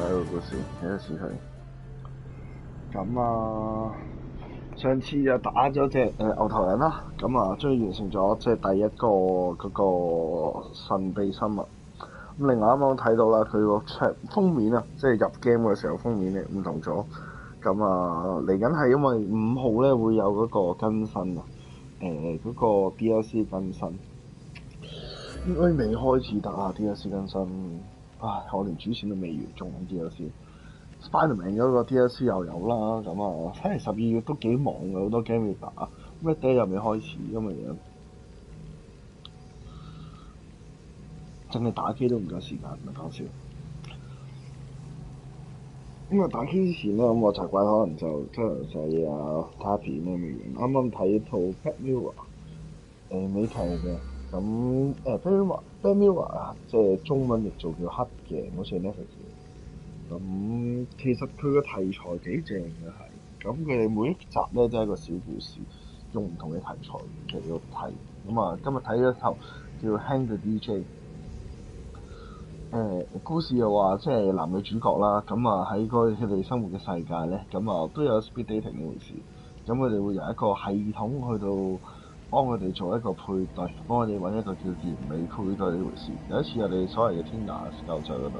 呢個故事，幾多時佢？咁啊，上次就打咗隻牛頭人啦，咁啊終於完成咗即係第一個嗰個神秘生物。咁另外啱啱睇到啦，佢個封面啊，即係入 game 嘅時候封面咧唔同咗。咁啊嚟緊係因為5號咧會有嗰個更新啊，嗰個 DLC 更新。應該未開始打啊 DLC 更新，唉，我連主線都未完，仲揾 DLC。Spider-Man 嗰個 DLC 又有啦，咁啊，睇嚟12月都幾忙嘅，好多 game 要打。Red Dead 又未開始，因為真係打機都唔夠時間，唔係講笑。咁啊，打機之前咧，咁我習慣可能就出嚟睇啊睇下片咁樣。啱啱睇套 Black Mirror，美劇嘅。咁Black Mirror 啊，即係中文譯做叫黑鏡，好似 Netflix。咁其實佢個題材幾正嘅係，咁佢哋每一集咧都係一個小故事，用唔同嘅題材嚟到睇。咁啊，今日睇咗一套叫《Hang the DJ》。故事又話即係男女主角啦，咁啊喺佢哋生活嘅世界咧，咁啊都有 speed dating 呢回事。咁佢哋會由一個系統去到幫佢哋做一個配對，幫佢哋揾一個叫完美配對呢回事。有一次我哋所謂嘅 Tinder 舊仔嗰度，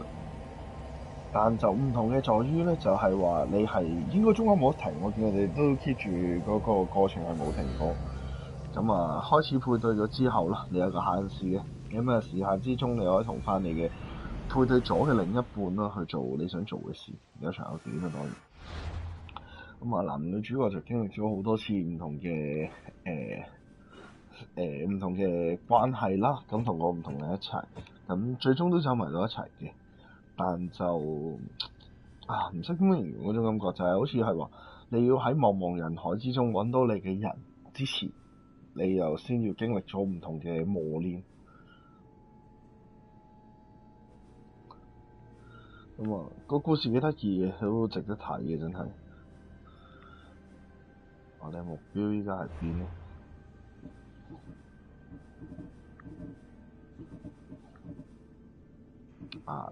但就唔同嘅在於咧，就係話你係應該中間冇得停，我見佢哋都 keep 住嗰個過程係冇停過。咁啊開始配對咗之後啦，你有個限時嘅，咁啊時限之中你可以同翻你嘅配對咗嘅另一半啦，去做你想做嘅事，有長有短啊當然。咁啊，男女主角就經歷咗好多次唔同嘅唔同嘅關係啦，咁同個唔同人一齊，咁最終都走埋到一齊嘅。但就唔識點樣形容嗰種感覺，就係好似係話你要喺茫茫人海之中揾到你嘅人之前，你又先要經歷咗唔同嘅磨練。咁啊，個故事幾得意嘅，都值得睇嘅，真係。我哋目標依家係邊呢？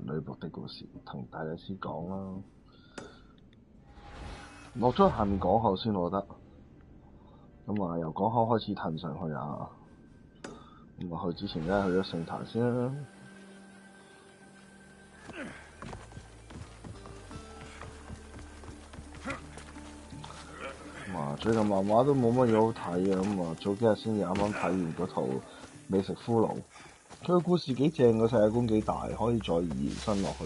女僕的故事，同大家先講啦。落咗下面港口先，我覺得。咁啊，由港口開始騰上去啊。咁啊，去之前咧去咗聖壇先啦。最近漫畫都冇乜嘢好睇嘅，咁啊早幾日先至啱啱睇完嗰套《美食骷髏》，佢個故事幾正，個世界觀幾大，可以再延伸落去。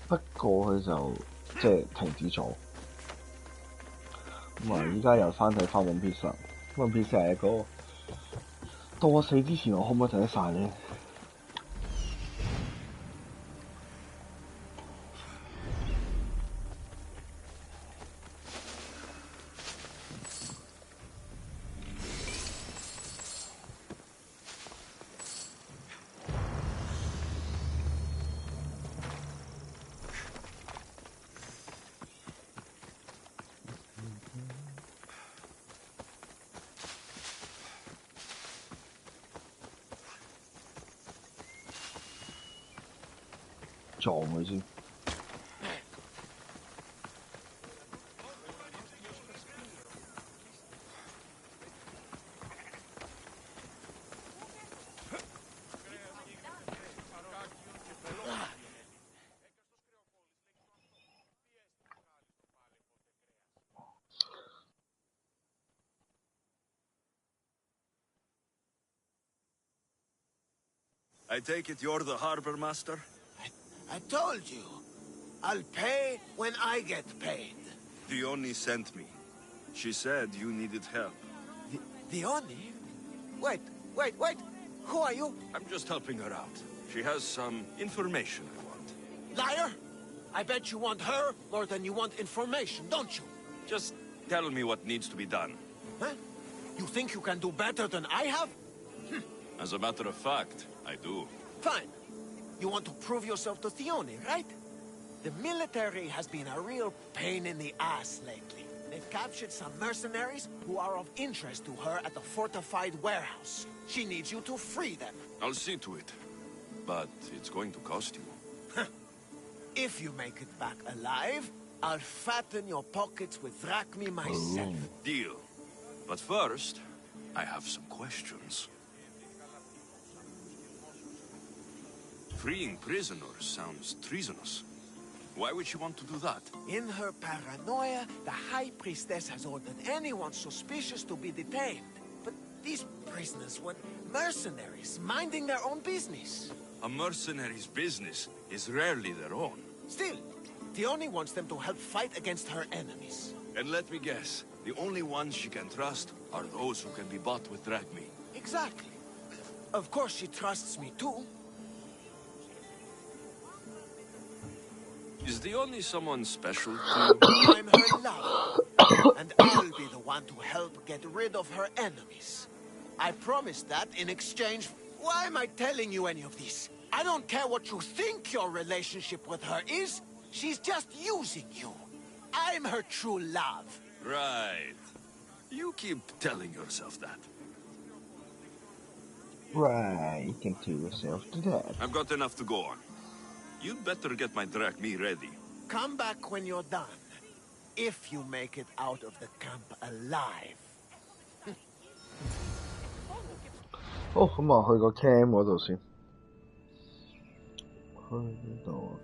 不過佢就即係停止咗。咁啊，依家又翻睇翻《One Piece》啦，《One Piece》係一個到我死之前，我可唔可以睇得晒咧？撞佢先。I take it you're the harbor master? I told you. I'll pay when I get paid. Dione sent me. She said you needed help. Dione? Wait. Who are you? I'm just helping her out. She has some information I want. Liar! I bet you want her more than you want information, don't you? Just tell me what needs to be done. Huh? You think you can do better than I have? As a matter of fact, I do. Fine. You want to prove yourself to Thione, right? The military has been a real pain in the ass lately. They've captured some mercenaries who are of interest to her at the fortified warehouse. She needs you to free them. I'll see to it. But it's going to cost you. If you make it back alive, I'll fatten your pockets with drachmi myself. Deal. But first, I have some questions. Freeing prisoners sounds treasonous. Why would she want to do that? In her paranoia, the High Priestess has ordered anyone suspicious to be detained. But these prisoners were mercenaries, minding their own business. A mercenary's business is rarely their own. Still, Theone wants them to help fight against her enemies. And let me guess, the only ones she can trust are those who can be bought with drachmi. Exactly. Of course she trusts me too. Is the only someone special to I'm her lover, and I'll be the one to help get rid of her enemies. I promised that in exchange. Why am I telling you any of this? I don't care what you think your relationship with her is. She's just using you. I'm her true love. Right. You keep telling yourself that. Right, you can do yourself to that. I've got enough to go on. You'd better get my drachmi ready. Come back when you're done. If you make it out of the camp alive. 好，咁啊去個 cam 嗰度先。去邊度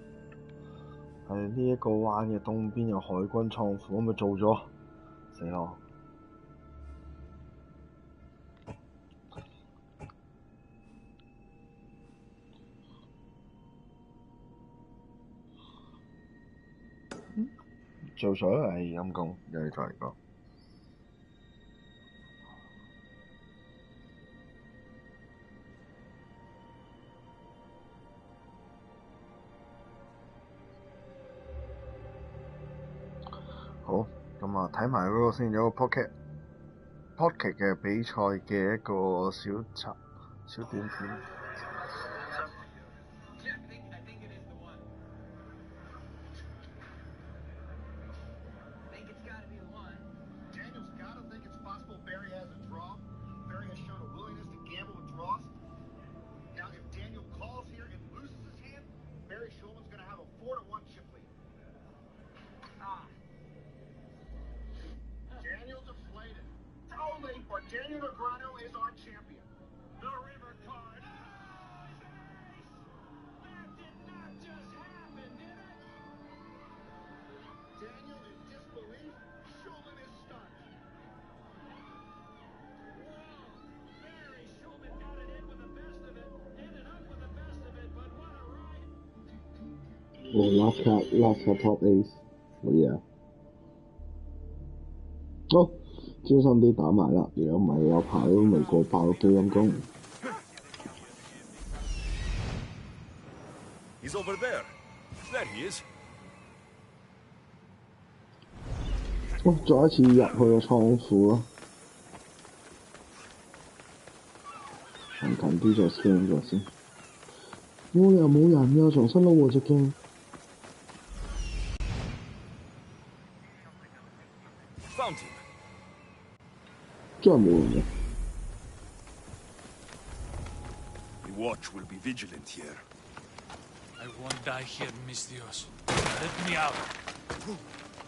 啊？係呢一個灣嘅東邊有海軍倉庫，咁咪做咗？死咯！做咗啦，陰公，又要再嚟講。好，咁啊睇埋嗰個先，有個 pocket 嘅比賽嘅一個小短片。last card top ace， 好嘢啊！好，專心啲打埋啦，如果唔係有排都未過爆機陰功。He's over there. There he is. 再一次入去個倉庫咯，行近啲再 scan 咗先。我又冇人㗎，重新撈我隻鏡。Found him. 真係冇人嘅。The watch will be vigilant here. I won't die here, mis Dios. Let me out.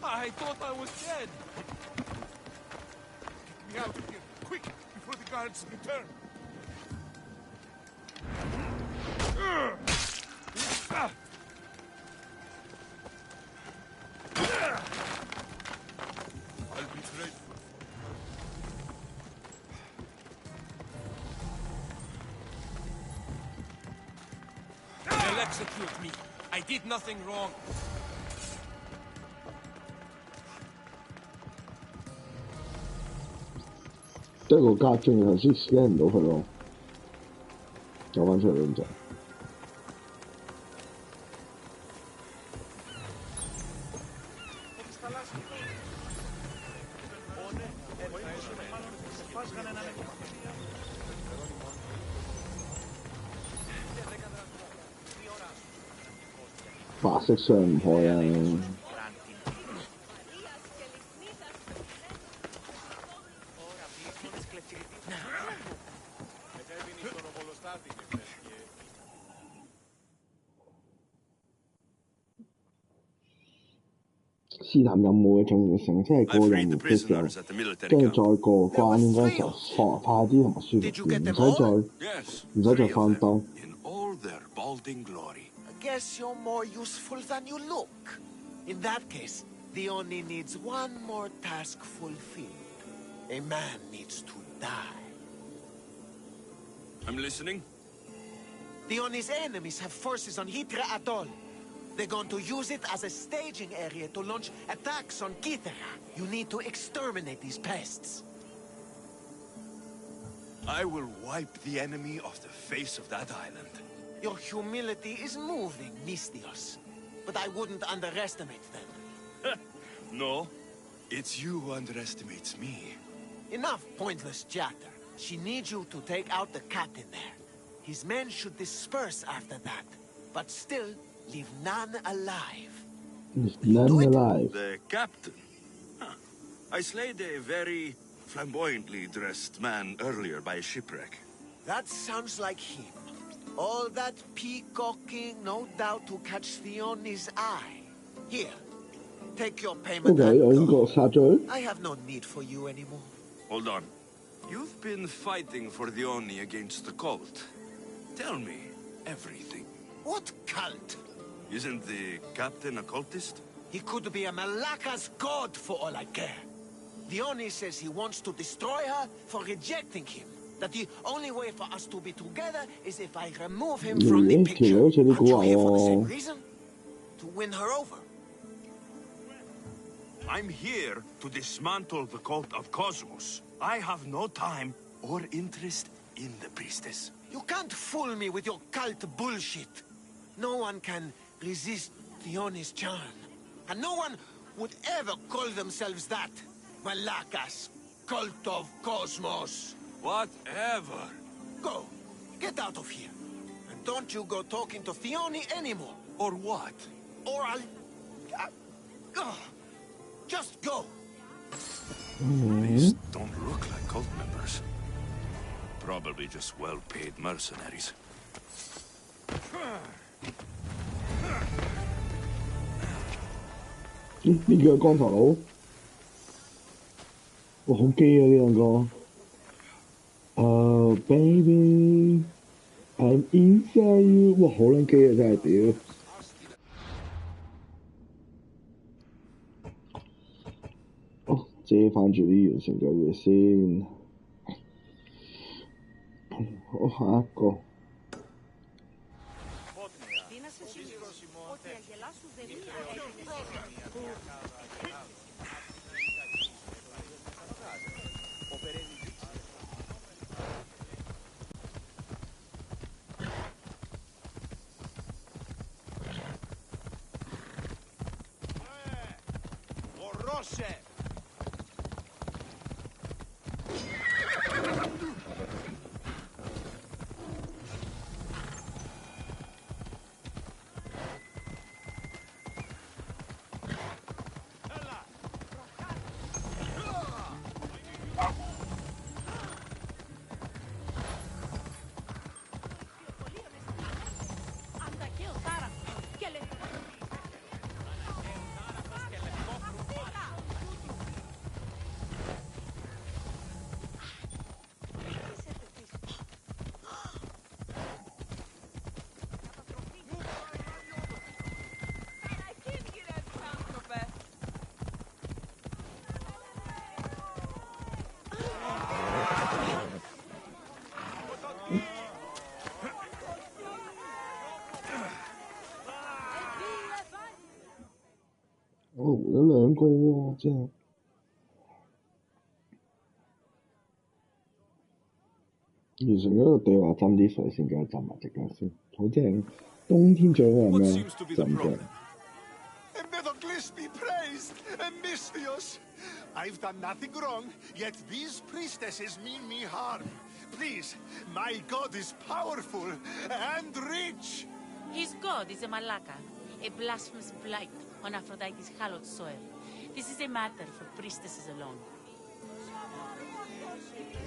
I thought I was dead. Get me out of here, quick, before the guards return. I'll be grateful. They'll execute me. I did nothing wrong. 得個家中頭先 scan 唔到佢咯，走翻出嚟咁就。白色雙唔開啊！試探任務嘅重要性，即係過 I've 任 freed 務 the 嘅時候， prisoners at the 跟 military 住 camp. 再過關應該就快啲同埋舒服 Did you 啲， get 唔 them 使 all? 再 Yes, 唔使再 3 of 翻 them, 兜。 in all their balding glory. I guess you're more useful than you look. In that case, the Oni needs one more task fulfilled. A man needs to die. I'm listening. The Oni's enemies have forces on Hitra Atoll. They're going to use it as a staging area to launch attacks on Kithera. You need to exterminate these pests. I will wipe the enemy off the face of that island. Your humility is moving, Mistios. But I wouldn't underestimate them. No, it's you who underestimates me. Enough pointless chatter. She needs you to take out the captain there. His men should disperse after that, but still leave none alive. None Do it. alive. The captain? Huh. I slayed a very flamboyantly dressed man earlier by a shipwreck. That sounds like him. All that peacocking, no doubt to catch Theoni's eye. Here, take your payment OK， 我 and 呢 go. 個殺咗佢。 I have no need for you anymore. Hold on. You've been fighting for the Oni against the cult. Tell me everything. What cult? Isn't the captain a cultist? He could be a Malaka's god for all I care. The Oni says he wants to destroy her for rejecting him. That the only way for us to be together is if I remove him from the picture. Aren't you here for the same reason? To win her over. I'm here to dismantle the cult of Cosmos. I have no time or interest in the priestess. You can't fool me with your cult bullshit. No one can resist Theoni's charm. And no one would ever call themselves that. Malakas, cult of Cosmos. Whatever. Go. Get out of here. And don't you go talking to Theoni anymore. Or what? Or I'll... just go. These don't look like cult members. Probably just well-paid mercenaries. 呢個光頭佬，哇好基啊呢兩個。Baby, I'm inside you， 哇好撚基啊真係屌！哦，遮翻住啲完成咗嘢先。好，下一個。哦，有兩個喎，真係。完成咗個對話，浸啲水先，繼續浸埋隻腳先，好正。冬天最好係咩？浸腳。Empedocles be praised, Mistios. I've done nothing wrong, yet these priestesses mean me harm. Please, my god is powerful and rich. His god is a Malaka, a blasphemous blight on Aphrodite's hallowed soil. This is a matter for priestesses alone.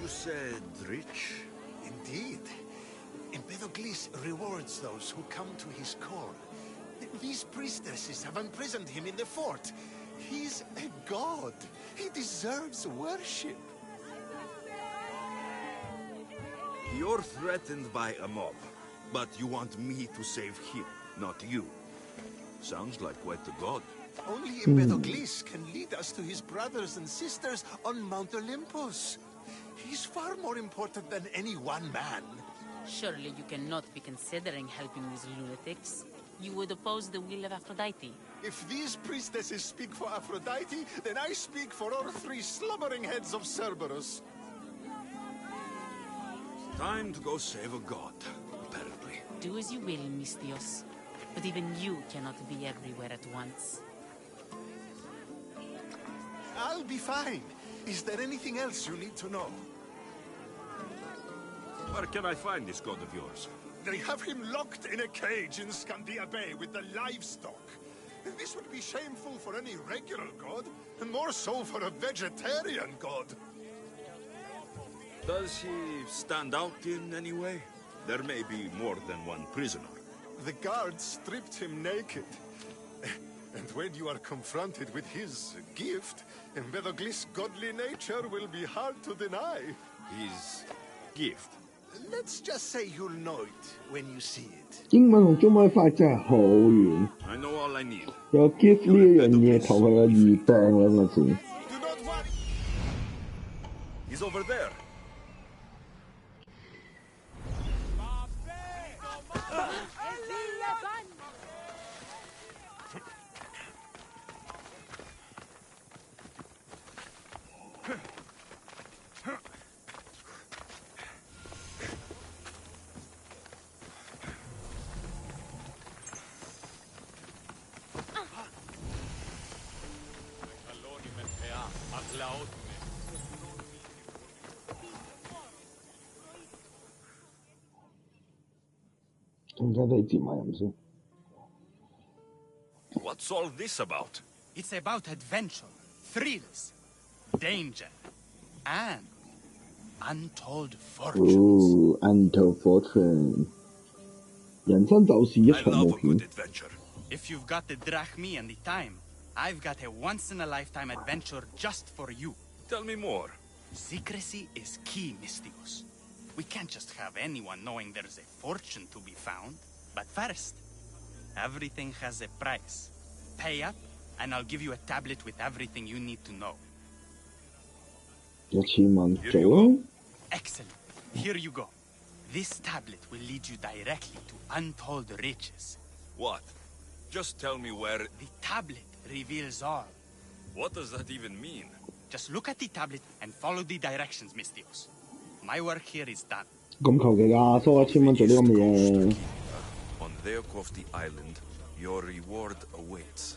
You said rich? Indeed. Empedocles rewards those who come to his call. These priestesses have imprisoned him in the fort. He's a god. He deserves worship. You're threatened by a mob, but you want me to save him, not you. Sounds like quite a god. Only Empedocles can lead us to his brothers and sisters on Mount Olympus. He's far more important than any one man. Surely you cannot be considering helping these lunatics. You would oppose the will of Aphrodite. If these priestesses speak for Aphrodite, then I speak for all three slumbering heads of Cerberus. Time to go save a god, apparently. Do as you will, Misthios. But even you cannot be everywhere at once. I'll be fine. Is there anything else you need to know? Where can I find this god of yours? They have him locked in a cage in Scandia Bay with the livestock. This would be shameful for any regular god, and more so for a vegetarian god. Does he stand out in any way? There may be more than one prisoner. The guards stripped him naked. And when you are confronted with his gift, Empedocles' godly nature will be hard to deny. His gift? Let's just say you'll know it when you see it. 英文同中文翻譯真係好遠。 I know all I need. 有 gift 呢一樣嘢同佢嘅預訂兩個字。Do not worry. He's over there. What's all this about? It's about adventure, thrills, danger, and untold fortunes. Untold fortune， 人生就是一 I 場冒 love a 險 good。adventure. If you've got the drachmi and the time, I've got a once-in-a-lifetime adventure just for you. Tell me more. Secrecy is key, Misthios. We can't just have anyone knowing there's a fortune to be found. But first, everything has a price. Pay up, and I'll give you a tablet with everything you need to know. 1000萬 Here 做 you 啦 go.。 Excellent. Here you go. This tablet will lead you directly to untold riches. What? Just tell me where... The tablet reveals all. What does that even mean? Just look at the tablet and follow the directions, Misthios. My work here is done. 咁求其㗎，收1000蚊做啲咁嘅嘢。 On their Kofti Island, your reward awaits.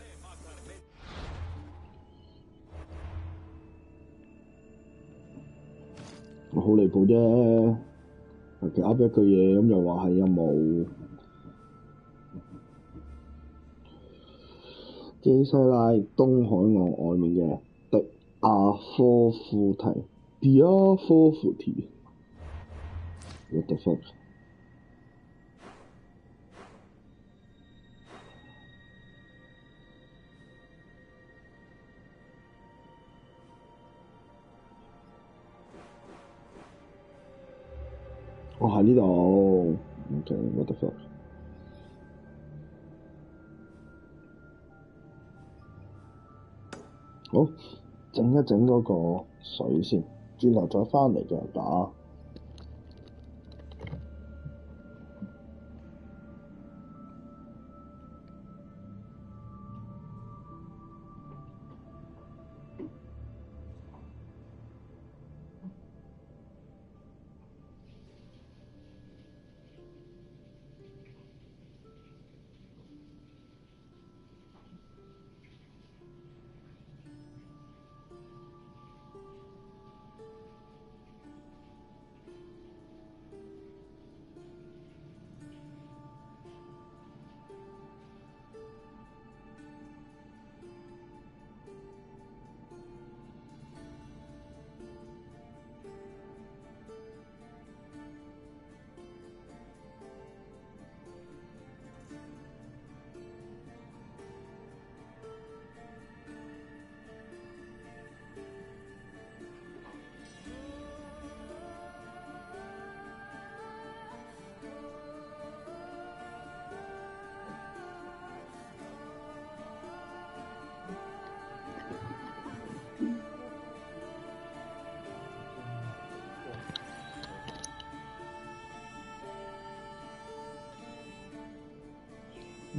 好離譜啫！求其噏一句嘢咁就話係任務。基西拉東海岸外面嘅迪亞科夫提 （Dia科夫提 ）What the fuck？ 哦，喺呢度。OK，what the fuck？ 好，整一整嗰個水先，轉頭再返嚟就打。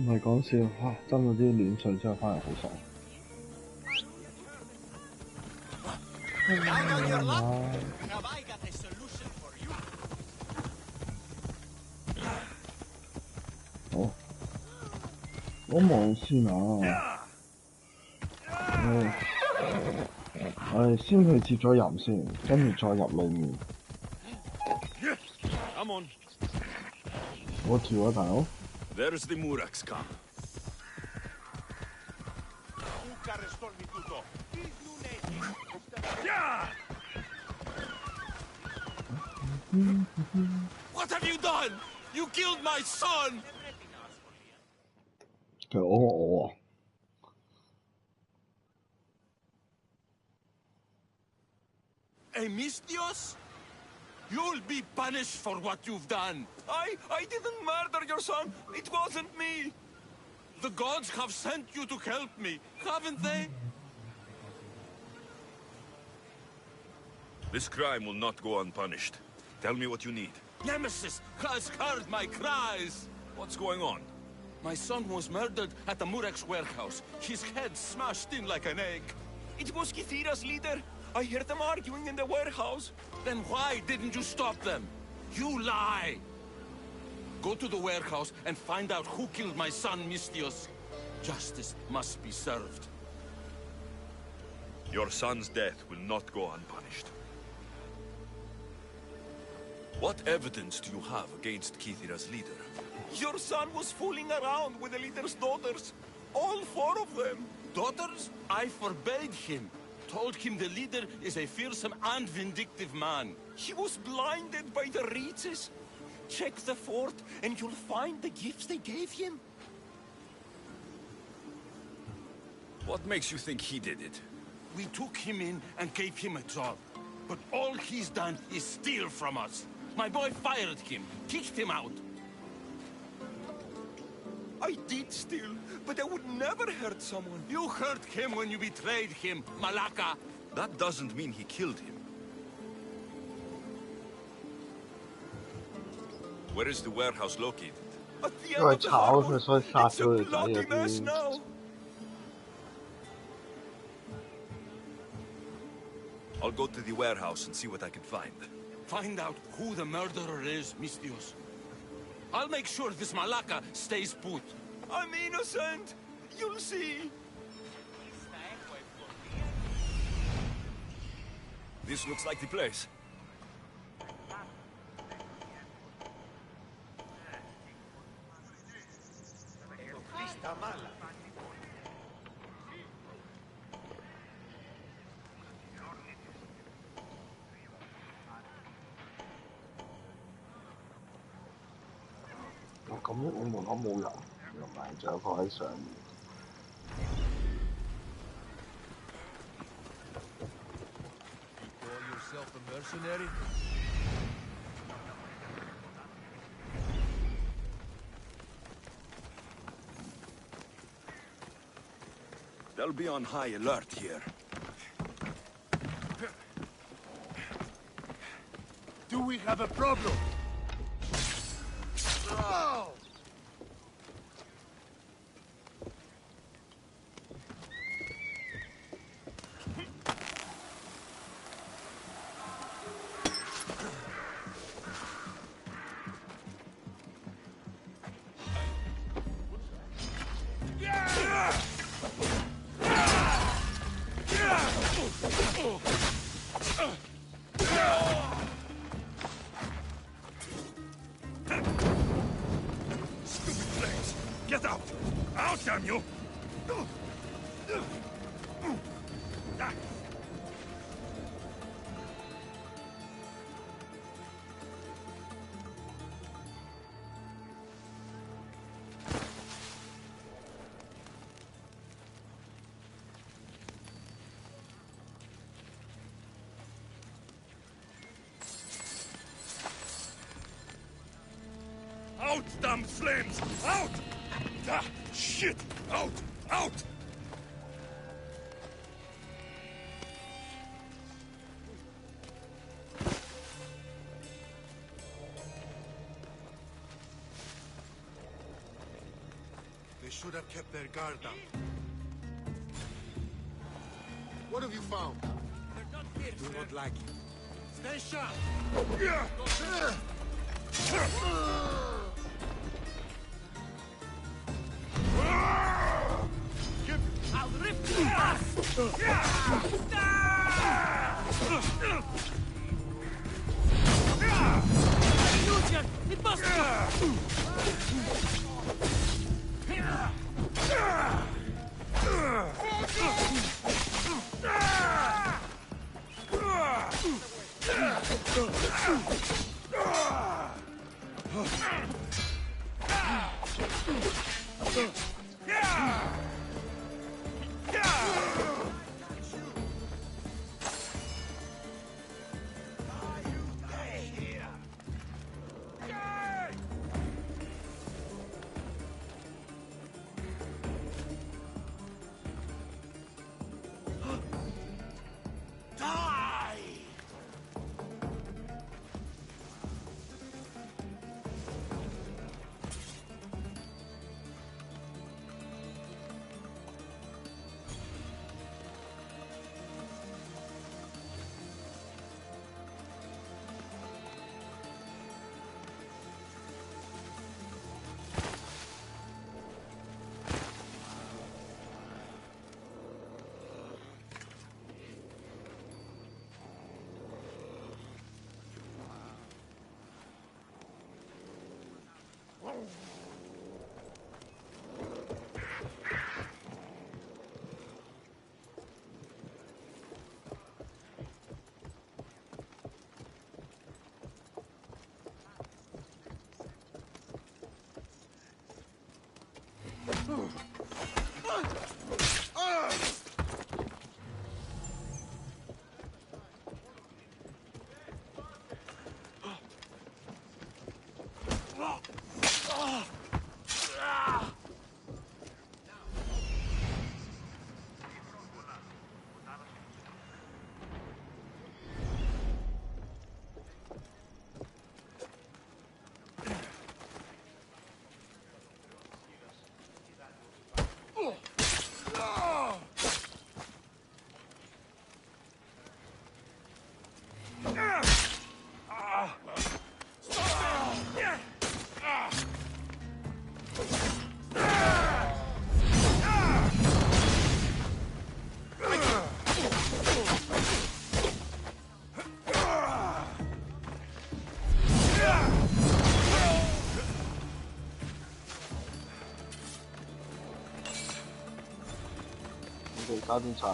唔係講笑，哇！爭咗啲暖水之後翻嚟好爽。Count on your luck. Have I got a solution for you? 好，我望先啊。我哋先去接咗人先，跟住再入裡面。Come on. 我跳啊，大佬！ There's the Muraks come. What have you done? You killed my son! 佢我啊！ Emistios? You'll be punished for what you've done. I didn't murder your son. It wasn't me. The gods have sent you to help me, haven't they? This crime will not go unpunished. Tell me what you need. Nemesis has heard my cries. What's going on? My son was murdered at the Murex warehouse. His head smashed in like an egg. It was Kithira's leader. I heard them arguing in the warehouse. Then why didn't you stop them? You lie! Go to the warehouse and find out who killed my son, Mistios. Justice must be served. Your son's death will not go unpunished. What evidence do you have against Kithira's leader? Your son was fooling around with the leader's daughters. All 4 of them. Daughters? I forbade him. Told him the leader is a fearsome and vindictive man. He was blinded by the reaches. Check the fort and you'll find the gifts they gave him. What makes you think he did it? We took him in and gave him a job. But all he's done is steal from us. My boy fired him, kicked him out. I did steal, but I would never hurt someone. You hurt him when you betrayed him, Malaka. That doesn't mean he killed him. Where is the warehouse located? At the 因 end 為 of the 炒 harbor. 佢，所以殺 It's 咗 a 佢仔 bloody 嗰 mess 啲。 now. I'll go to the warehouse and see what I can find. Find out who the murderer is, Mistios. I'll make sure this Malaka stays put. I'm innocent. You'll see. This looks like the place.咁我門口冇人，又唔係，仲有個喺上面。Call yourself a mercenary? They'll be on high alert here. Do we have a problem? Oh! Get out! Out, damn you! Out, damn flames! Out! Ah, shit! Out! Out! should have kept their guard up. What have you found? They're not here, Do sir. not like it. Stay sharp! I'll rip your ass! Illusion! It must搞掂晒。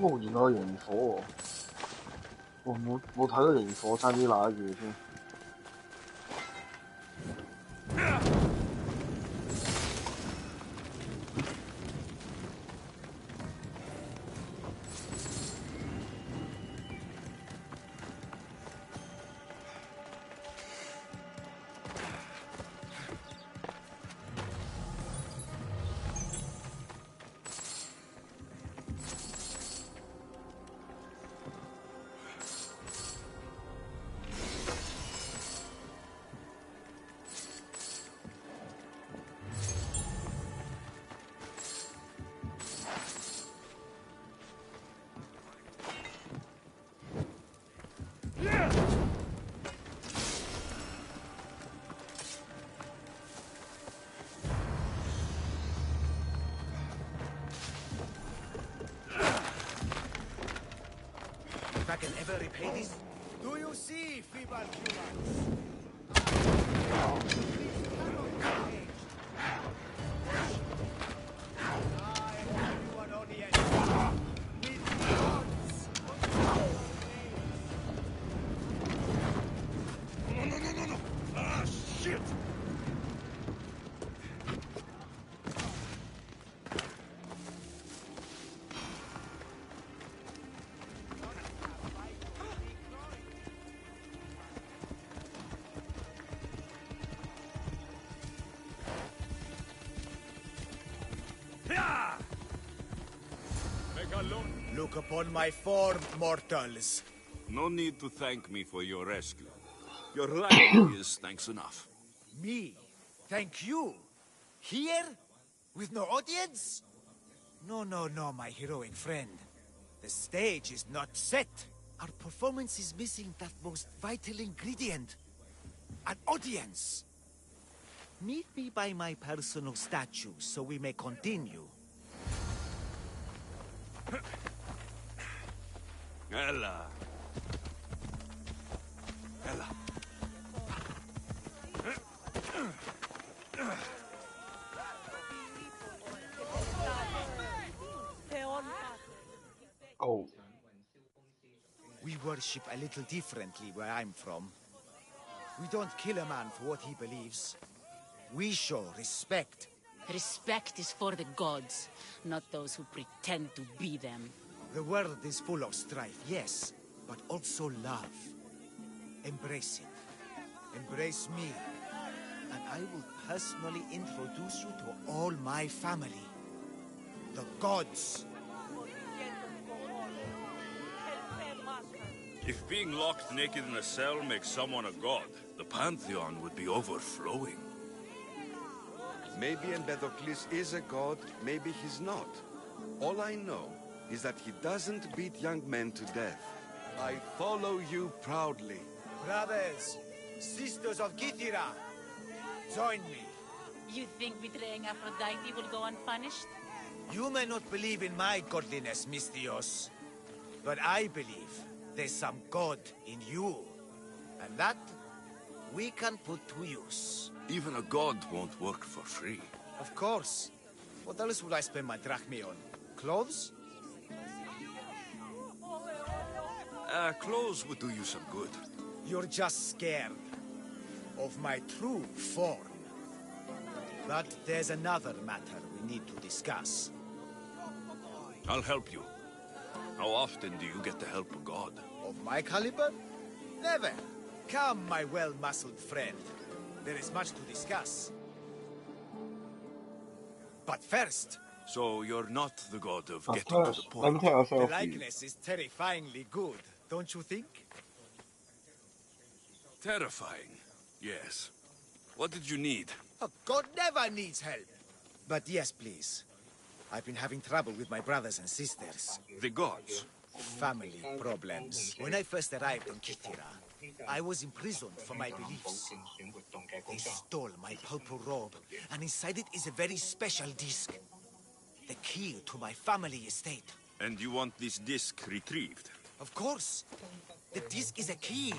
哦，原來係螢火喎！我冇睇到螢火，差啲揦住添。can ever repay this? Do you see, feeble humans? No. Ah, shit! Look upon my form, mortals. No need to thank me for your rescue. Your rival is thanks enough. Me? Thank you? Here? With no audience? No, my heroic friend. The stage is not set. Our performance is missing that most vital ingredient. An audience. Meet me by my personal statue so we may continue. Ella. Oh, We worship a little differently where I'm from. We don't kill a man for what he believes. We show respect. Respect is for the gods, not those who pretend to be them. The world is full of strife, yes, but also love. Embrace it. Embrace me. And I will personally introduce you to all my family. The gods. If being locked naked in a cell makes someone a god, the pantheon would be overflowing. Maybe Empedocles is a god, maybe he's not. All I know is that he doesn't beat young men to death. I follow you proudly. Brothers, sisters of Gythira, join me. You think betraying Aphrodite will go unpunished? You may not believe in my godliness, Mystios, but I believe there's some god in you. And that we can put to use. Even a god won't work for free. Of course. What else would I spend my drachmae on? Clothes? Clothes would do you some good. You're just scared of my true form. But there's another matter we need to discuss. I'll help you. How often do you get to help a god? Of my caliber? Never. Come, my well-muscled friend. There is much to discuss. But first... So you're not the god of at getting to the first, let point. me take a the selfie. likeness is terrifyingly good, don't you think? Terrifying, yes. What did you need? A god never needs help. But yes, please. I've been having trouble with my brothers and sisters. The gods. Family problems. When I first arrived in Kythera, I was imprisoned for my beliefs. They stole my purple robe, and inside it is a very special disc. The key to my family estate. And you want this disc retrieved? Of course. The disc is a key.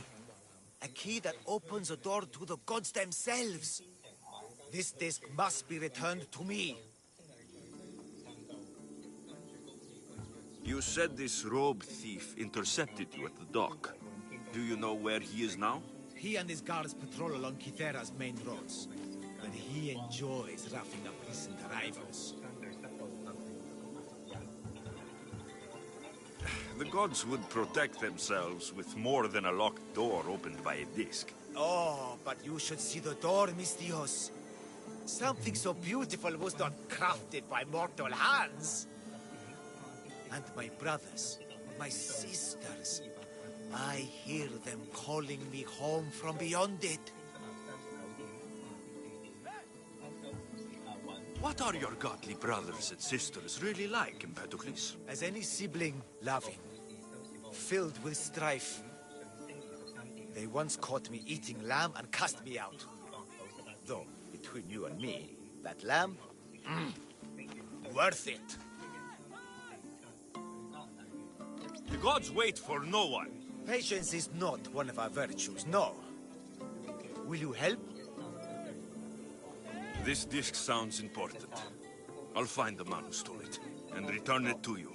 A key that opens a door to the gods themselves. This disc must be returned to me. You said this robe thief intercepted you at the dock. Do you know where he is now? He and his guards patrol along Kythera's main roads. But he enjoys roughing up recent arrivals. The gods would protect themselves with more than a locked door opened by a disc. Oh, but you should see the door, Mystios. Something so beautiful was not crafted by mortal hands. And my brothers, my sisters, I hear them calling me home from beyond it. What are your godly brothers and sisters really like, Empedocles? As any sibling, loving, filled with strife. They once caught me eating lamb and cast me out. Though, between you and me, that lamb, worth it. The gods wait for no one. Patience is not one of our virtues, no. Will you help? This disc sounds important. I'll find the man who stole it, and return it to you.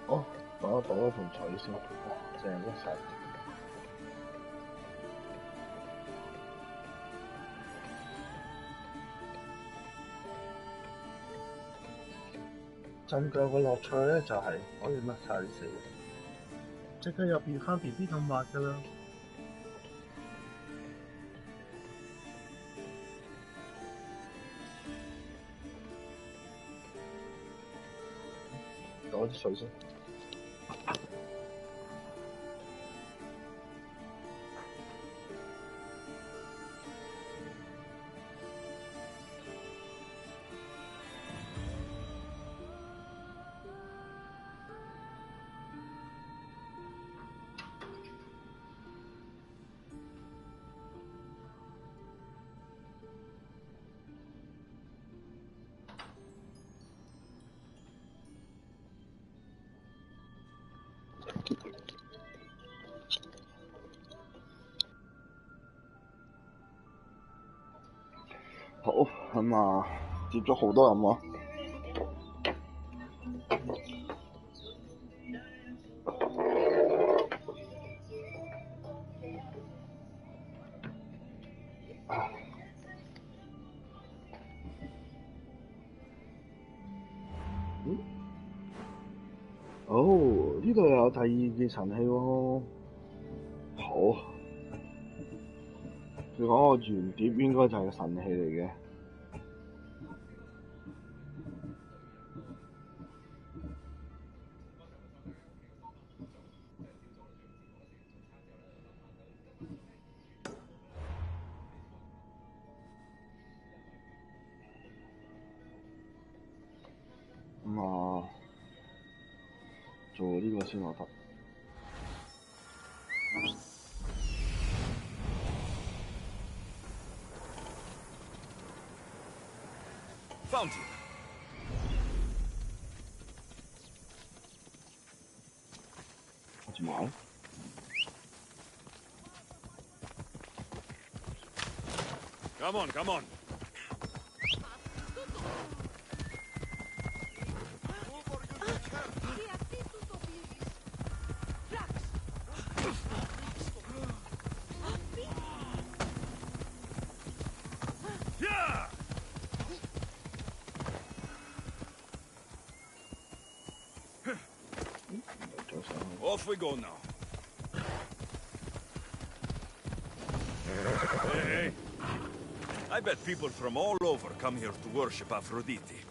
哦，等我倒咗盆水先，正一齊。浸腳嘅樂趣咧就係可以甩晒啲死，即刻又變翻 BB 咁滑㗎啦。倒啲水先。好，咁啊，接咗好多人喎。哦，呢度又有第二件神器喎。好。佢講個原碟應該就係個神器嚟嘅。咁啊，做呢個先我得。Found you. What's mine? Come on, come on. Off we go now. Hey. I bet people from all over come here to worship Aphrodite.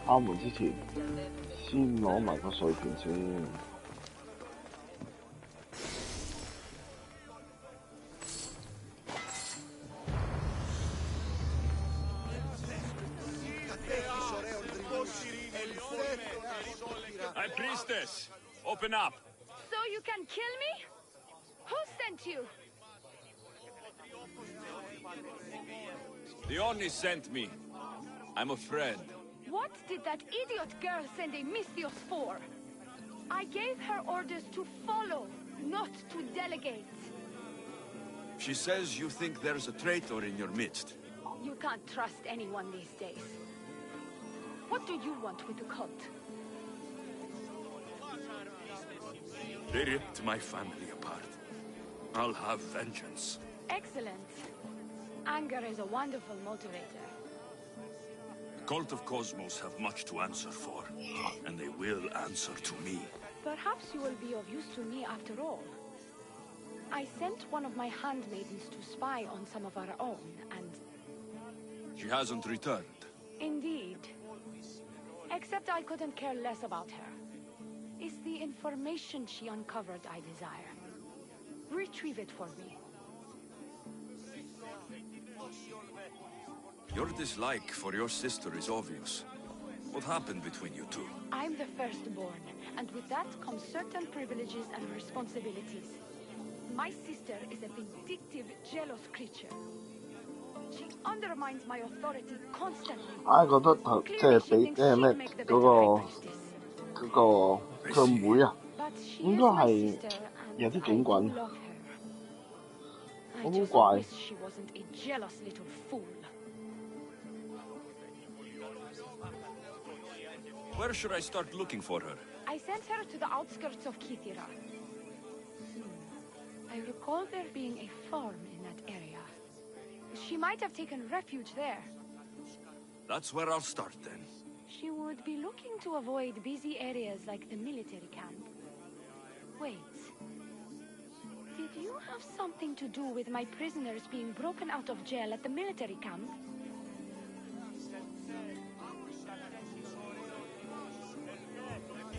敲門之前，先攞埋個水權先。Open up! So you can kill me? Who sent you? The Oni sent me. I'm a friend. What did that idiot girl send a Misthios for? I gave her orders to follow, not to delegate. She says you think there's a traitor in your midst. You can't trust anyone these days. What do you want with the cult? They ripped my family apart. I'll have vengeance. Excellent. Anger is a wonderful motivator. The Cult of Cosmos have much to answer for, and they will answer to me. Perhaps you will be of use to me after all. I sent one of my handmaidens to spy on some of our own, and... She hasn't returned. Indeed. Except I couldn't care less about her. It's the information she uncovered I desire. Retrieve it for me. Your dislike for your sister is obvious. What happened between you two? I'm the firstborn, and with that comes certain privileges and responsibilities. My sister is a vindictive, jealous creature. She undermines my authority constantly. 覺得頭即係俾咩嗰個佢妹啊，應該係有啲警棍，好怪。Where should I start looking for her? I sent her to the outskirts of Kithira. I recall there being a farm in that area. She might have taken refuge there. That's where I'll start then. She would be looking to avoid busy areas like the military camp. Wait. Did you have something to do with my prisoners being broken out of jail at the military camp?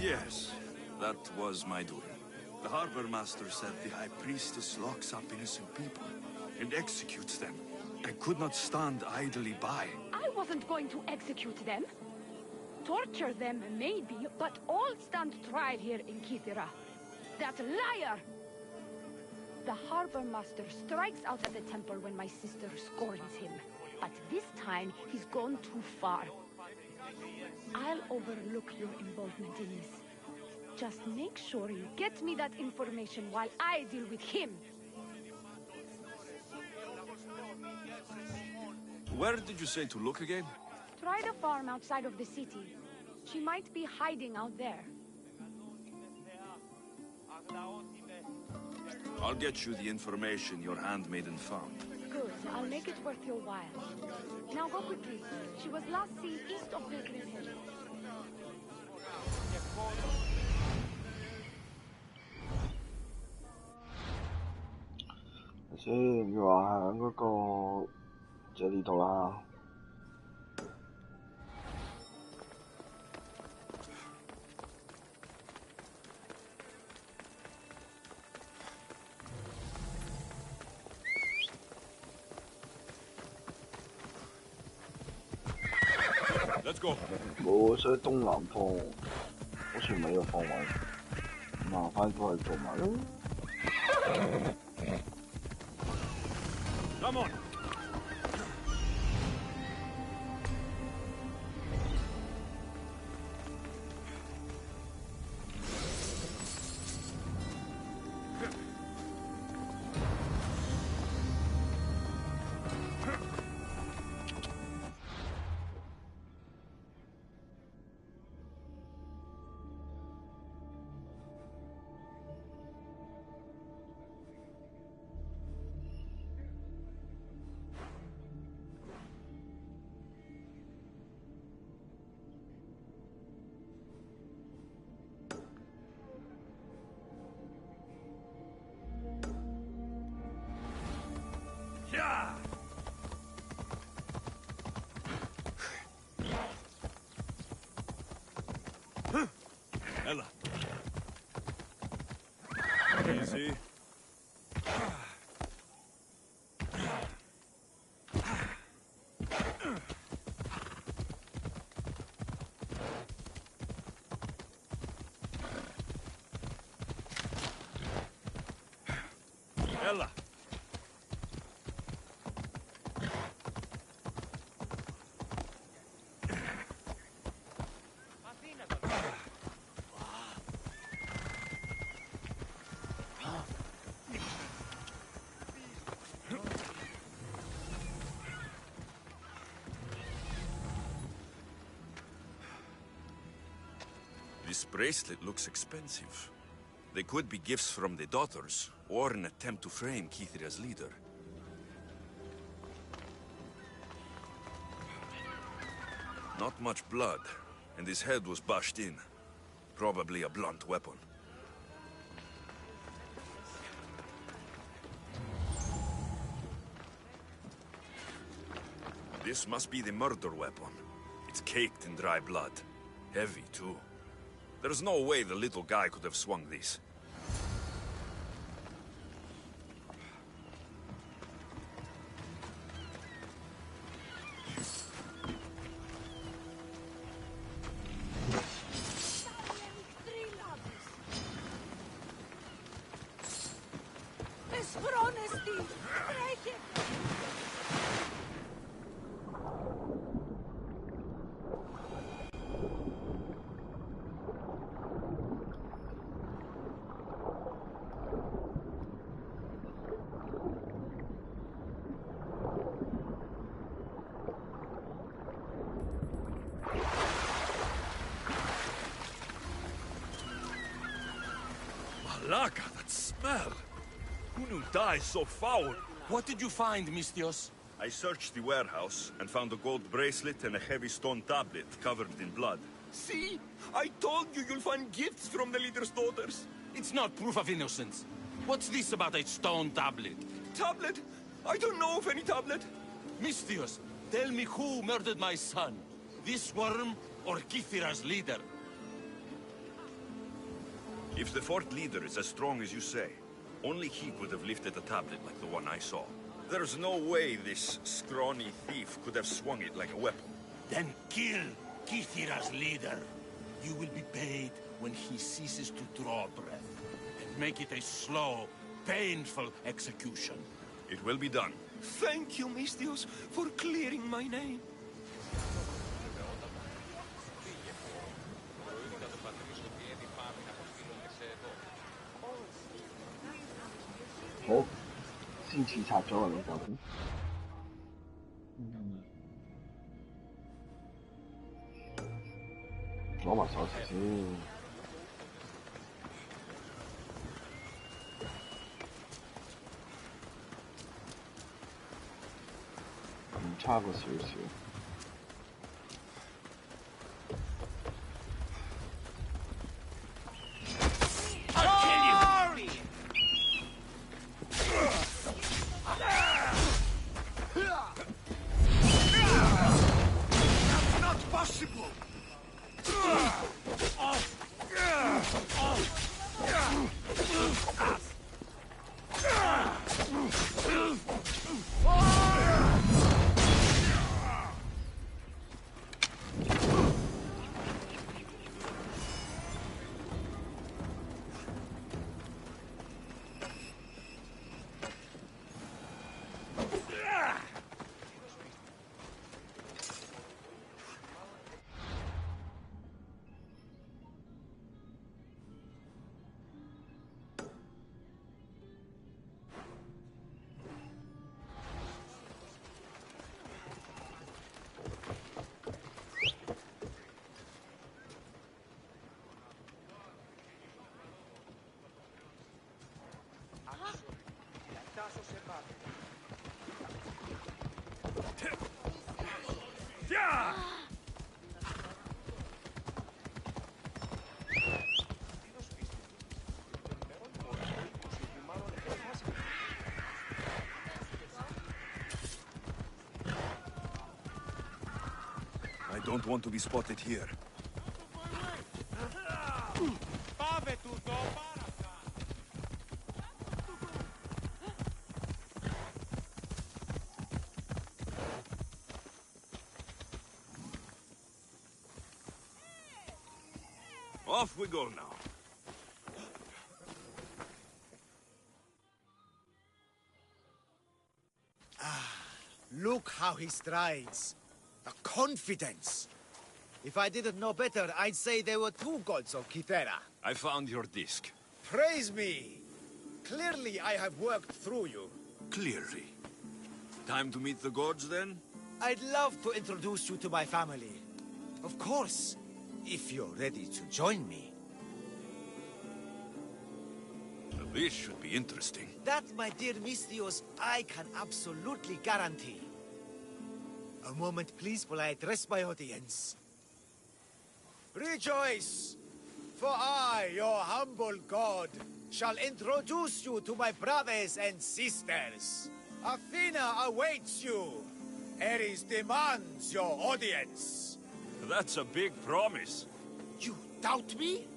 Yes, that was my doing. The harbor master said the high priestess locks up innocent people and executes them. I could not stand idly by. I wasn't going to execute them. Torture them, maybe, but all stand trial here in Kithira. That liar! The harbor master strikes out at the temple when my sister scorns him. But this time, he's gone too far. I'll overlook your involvement in this. Just make sure you get me that information while I deal with him. Where did you say to look again? Try the farm outside of the city. She might be hiding out there. I'll get you the information your handmaiden found. Good. I'll make it worth your while. Now go quickly. She was last seen east of Pilgrim Hill. 先，佢話喺嗰個即係呢度啦。Let's go。冇，所以東南方好似唔係呢個方位，麻煩過去做埋咯。Come on. Ella. This bracelet looks expensive. They could be gifts from the daughters, or an attempt to frame Kithira's leader. Not much blood, and his head was bashed in. Probably a blunt weapon. This must be the murder weapon. It's caked in dry blood. Heavy, too. There's no way the little guy could have swung this. Malaka, that smell! Who knew dye so foul? What did you find, Mistios? I searched the warehouse and found a gold bracelet and a heavy stone tablet covered in blood. See? I told you you'll find gifts from the leader's daughters. It's not proof of innocence. What's this about a stone tablet? Tablet? I don't know of any tablet. Mistios, tell me who murdered my son. This worm or Kithira's leader? If the fort leader is as strong as you say, only he could have lifted a tablet like the one I saw. There's no way this scrawny thief could have swung it like a weapon. Then kill Kithira's leader. You will be paid when he ceases to draw breath. And make it a slow, painful execution. It will be done. Thank you, Mistios, for clearing my name.好，先刺殺咗個老豆先。攞埋鎖匙先。唔差過少少。I don't want to be spotted here. Off we go now. Look how he strides. The confidence. If I didn't know better, I'd say there were two gods of Kythera. I found your disc. Praise me! Clearly I have worked through you. Clearly. Time to meet the gods, then? I'd love to introduce you to my family. Of course, if you're ready to join me. This should be interesting. That, my dear Mistios, I can absolutely guarantee. A moment, please, while I address my audience. Rejoice! For I, your humble god, shall introduce you to my brothers and sisters. Athena awaits you. Ares demands your audience. That's a big promise. You doubt me?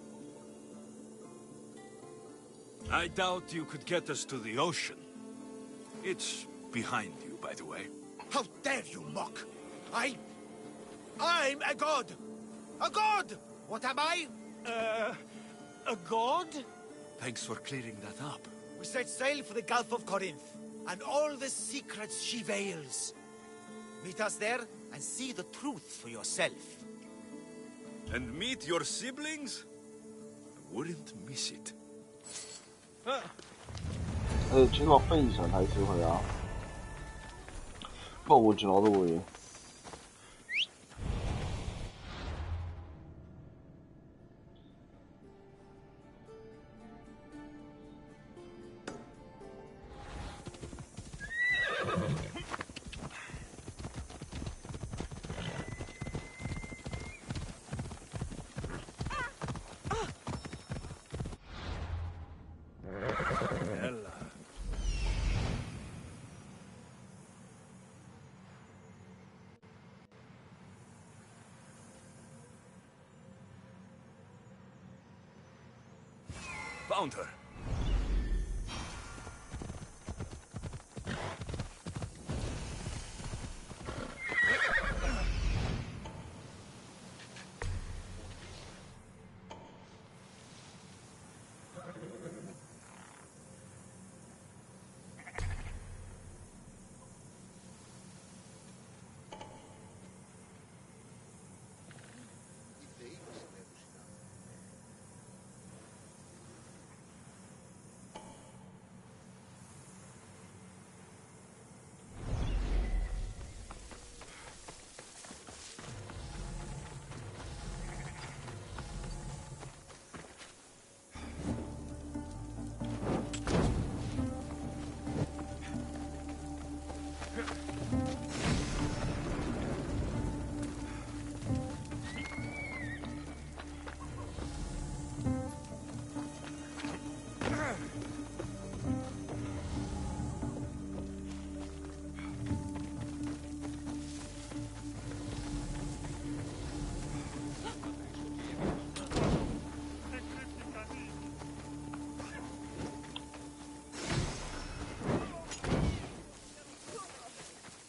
I doubt you could get us to the ocean. It's behind you, by the way. How dare you mock? I'm a god! A god! What am I? A god? Thanks for clearing that up. We set sail for the Gulf of Corinth, and all the secrets she veils. Meet us there, and see the truth for yourself. And meet your siblings? I wouldn't miss it. 主角非常睇小佢啊，不過換住我都會嘅。Found her.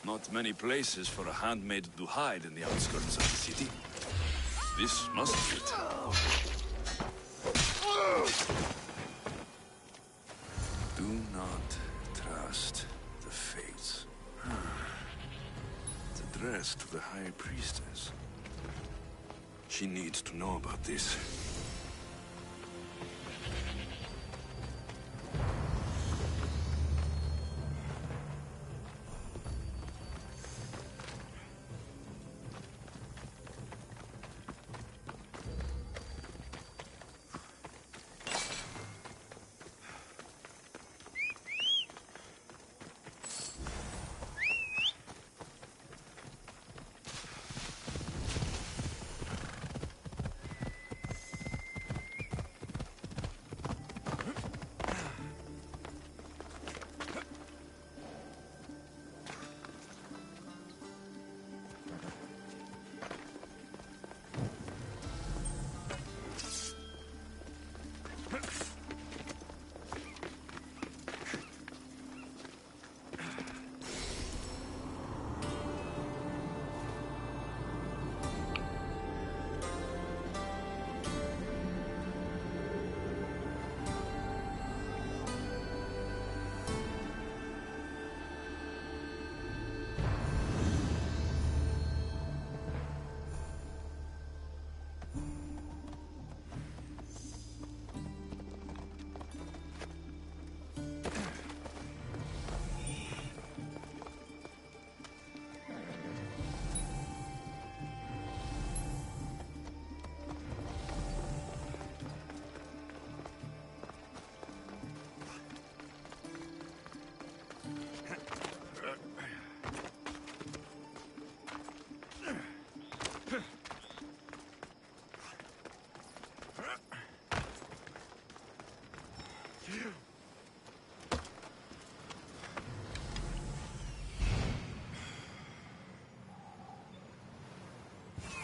Not many places for a handmaid to hide in the outskirts of the city. This must fit. Do not trust the fates. It's addressed to the High Priestess. She needs to know about this.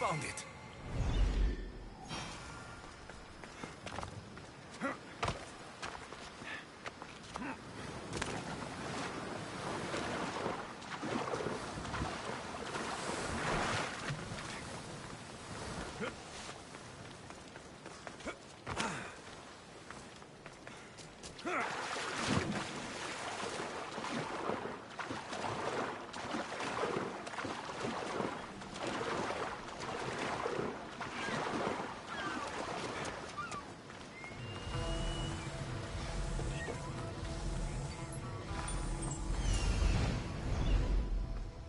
Found it.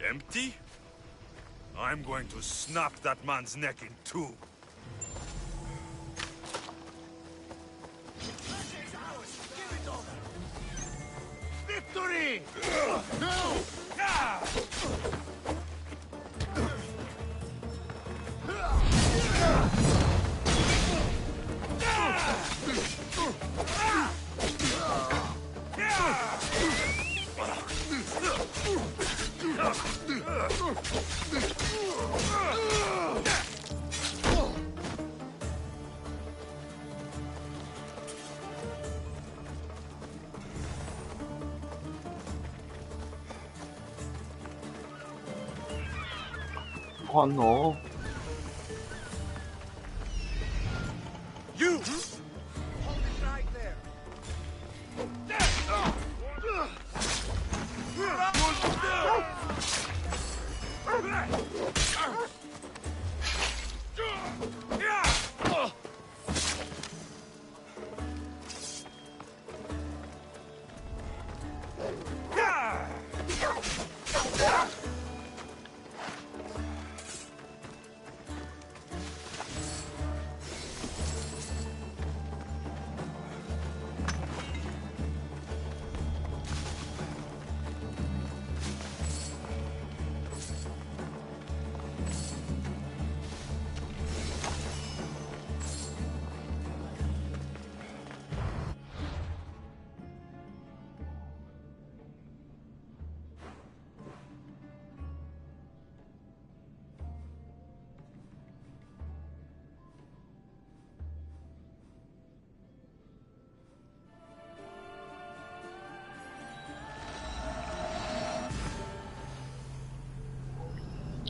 Empty? I'm going to snap that man's neck in two. Victory! No!困我。 You! Hold it right there.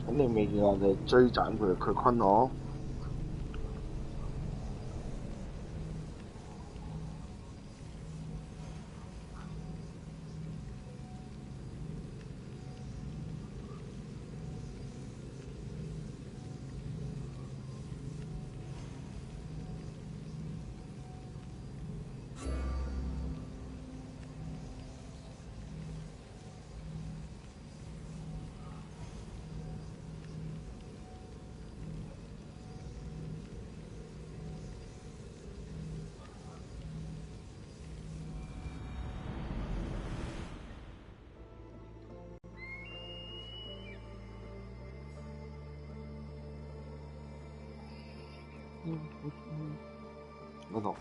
咁你未見我哋追斬佢，佢困我。嗰度。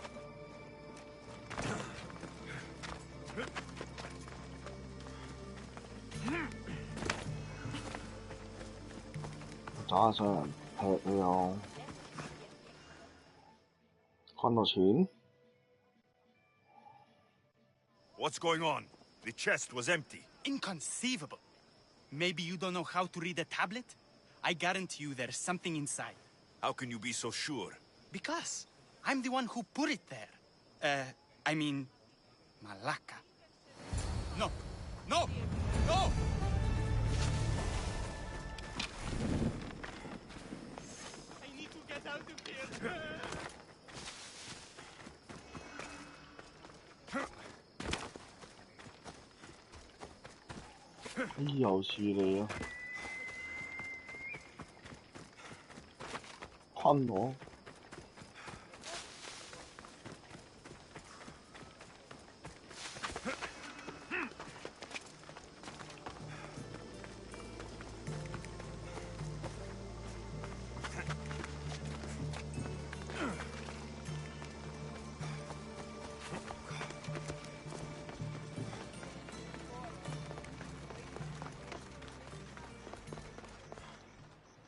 走下上人劈你又困到錢。 What's going on? The chest was empty. Inconceivable. Maybe you don't know how to read a tablet? I guarantee you there's something inside. How can you be so sure? Because I'm the one who put it there. I mean, Malaka. No! No! No! I need to get out of here!又是你啊！困我。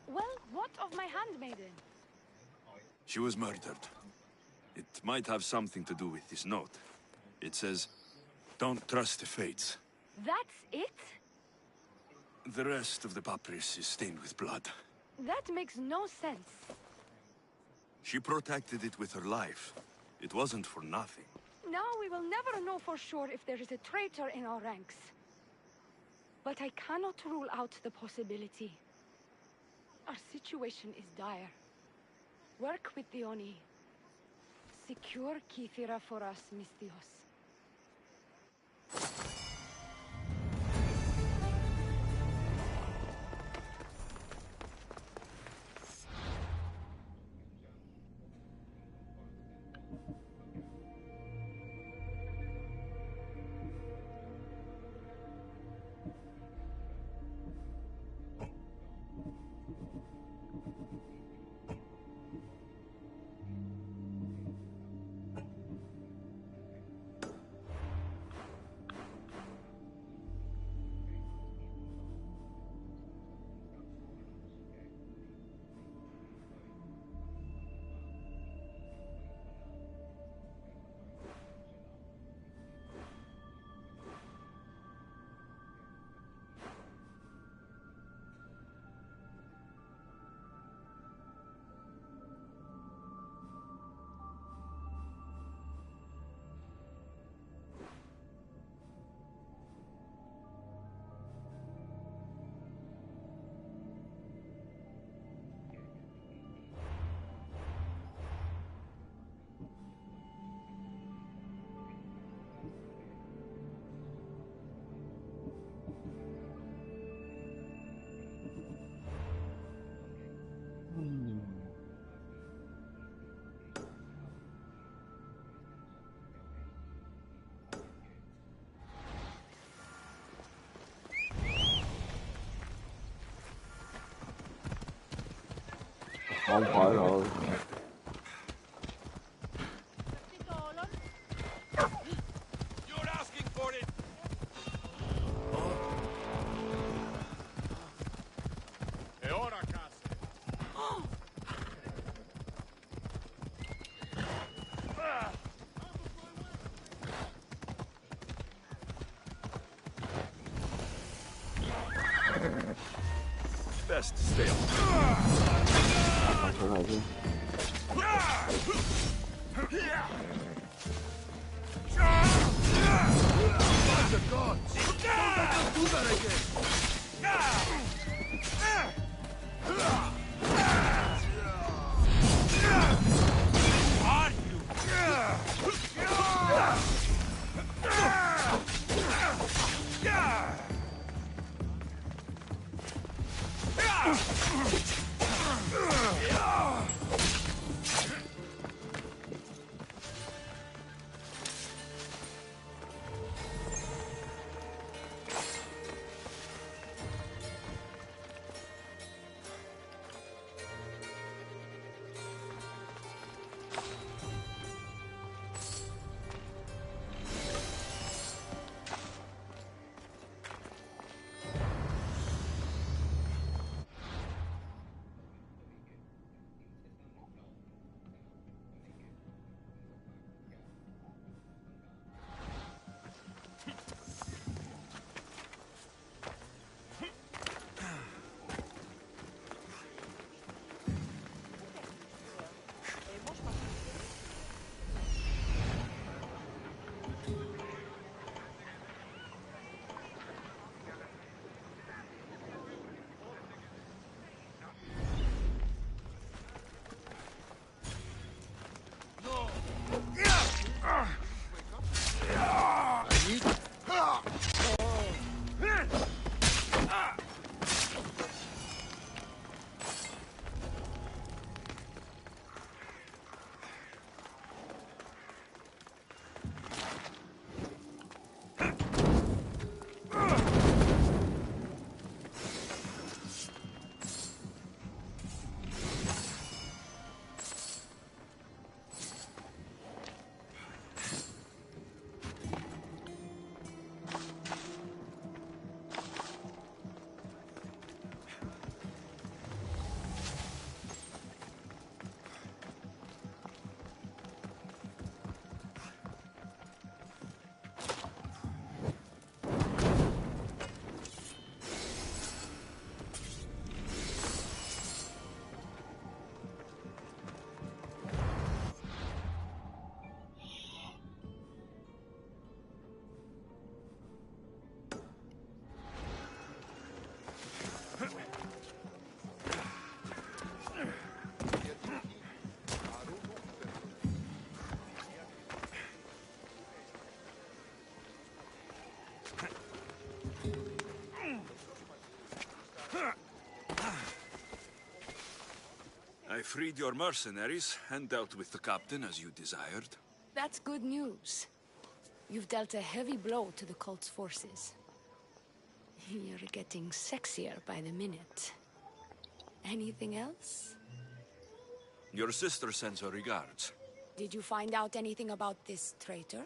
Well, what of my handmaiden? She was murdered. It might have something to do with this note. It says, "Don't trust the fates." That's it? The rest of the papyrus is stained with blood. That makes no sense. She protected it with her life. It wasn't for nothing. Now we will never know for sure if there is a traitor in our ranks. But I cannot rule out the possibility. Our situation is dire. Work with the Oni. Secure Kythera for us, Misthios.放牌咯。You're asking for it! E ora, cazzo! Best stay on. 放出来先。 The gods! Don't let us do that again! Are I freed your mercenaries and dealt with the captain as you desired. That's good news. You've dealt a heavy blow to the cult's forces. You're getting sexier by the minute. Anything else? Your sister sends her regards. Did you find out anything about this traitor?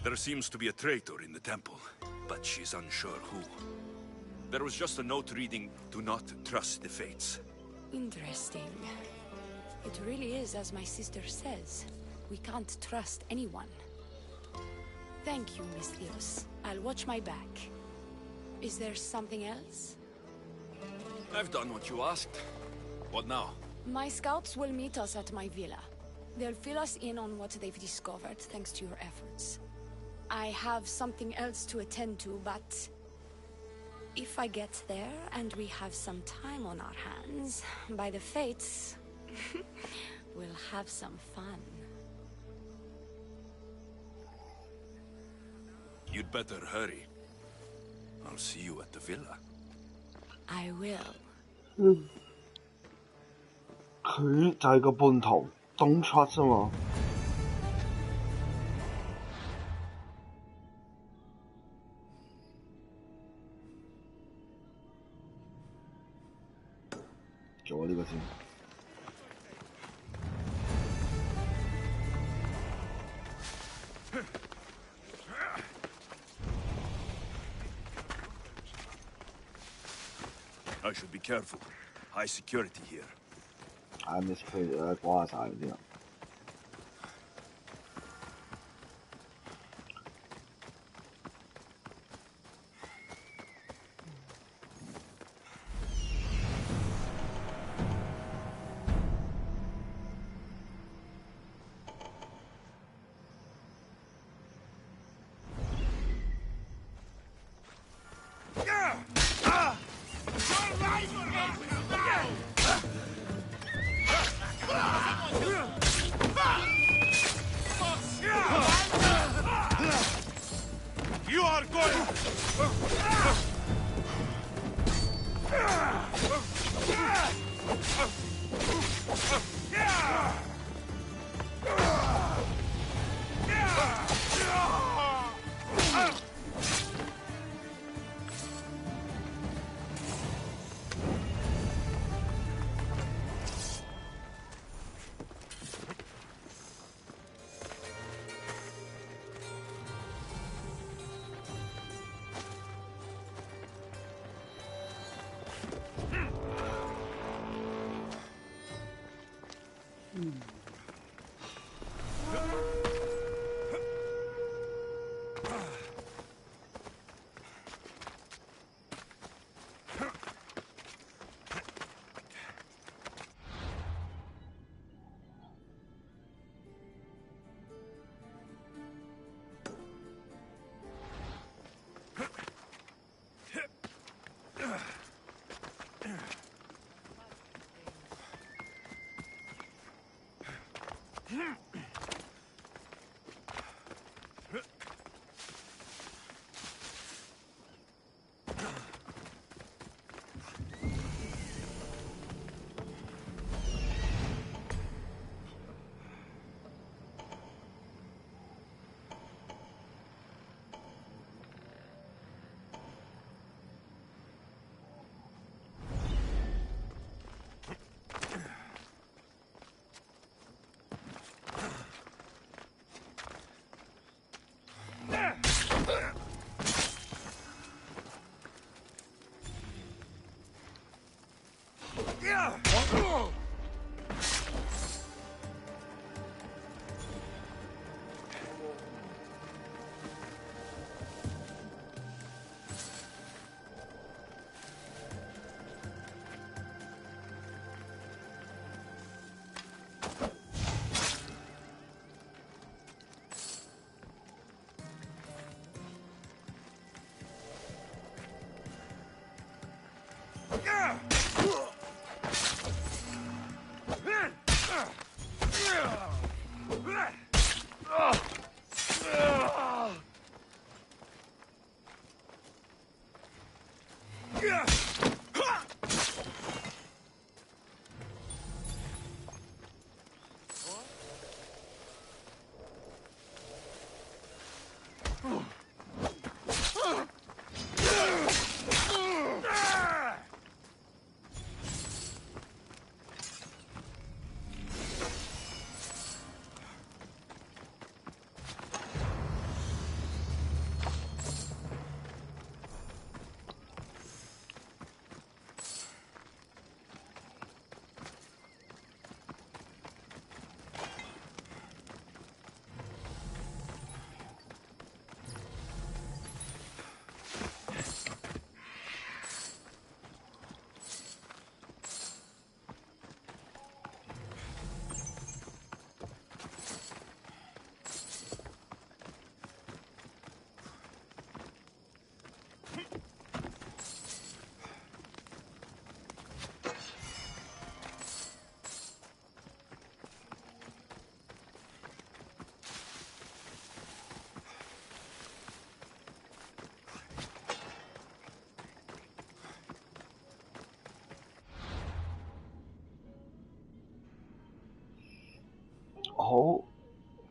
There seems to be a traitor in the temple, but she's unsure who. There was just a note reading, "Do not trust the fates." Interesting. It really is as my sister says. We can't trust anyone. Thank you, Misthios. I'll watch my back. Is there something else? I've done what you asked. What now? My scouts will meet us at my villa. They'll fill us in on what they've discovered thanks to your efforts. I have something else to attend to, but if I get there and we have some time on our hands, by the fates, we'll have some fun. You'd better hurry. I'll see you at the villa. I will. 佢就係個叛徒 ，Don't trust 啊嘛。做咗呢個先。I should be careful. High security here. I miss 佢瓜晒嗰啲人。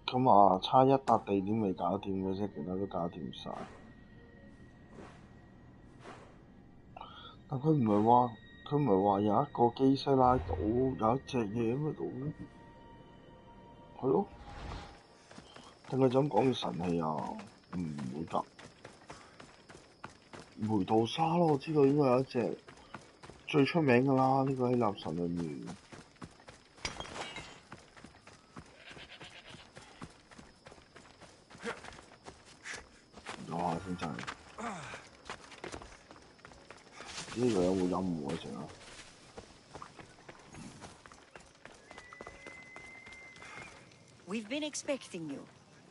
咁啊，差一笪地點未搞掂嘅啫，其他都搞掂晒。但佢唔係話有一個基西拉島有一隻嘢喺度，係咯？定係就咁講嘅神器啊？唔會㗎。梅杜莎咯，我知道應該有一隻最出名㗎啦，呢個希臘神裏面。哇！先真係呢個有冇飲唔會整啊？ We've been expecting you.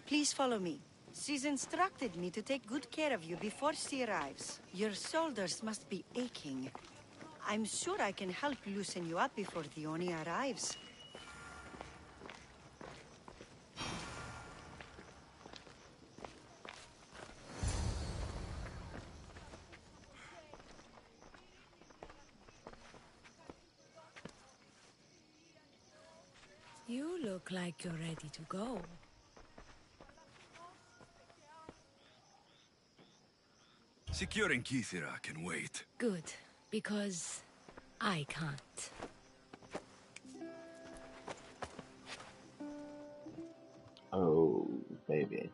Please follow me. She's instructed me to take good care of you before she arrives. Your shoulders must be aching. I'm sure I can help loosen you up before Theoni arrives. You look like you're ready to go. Securing Kythera can wait. Good, because I can't. Oh, baby.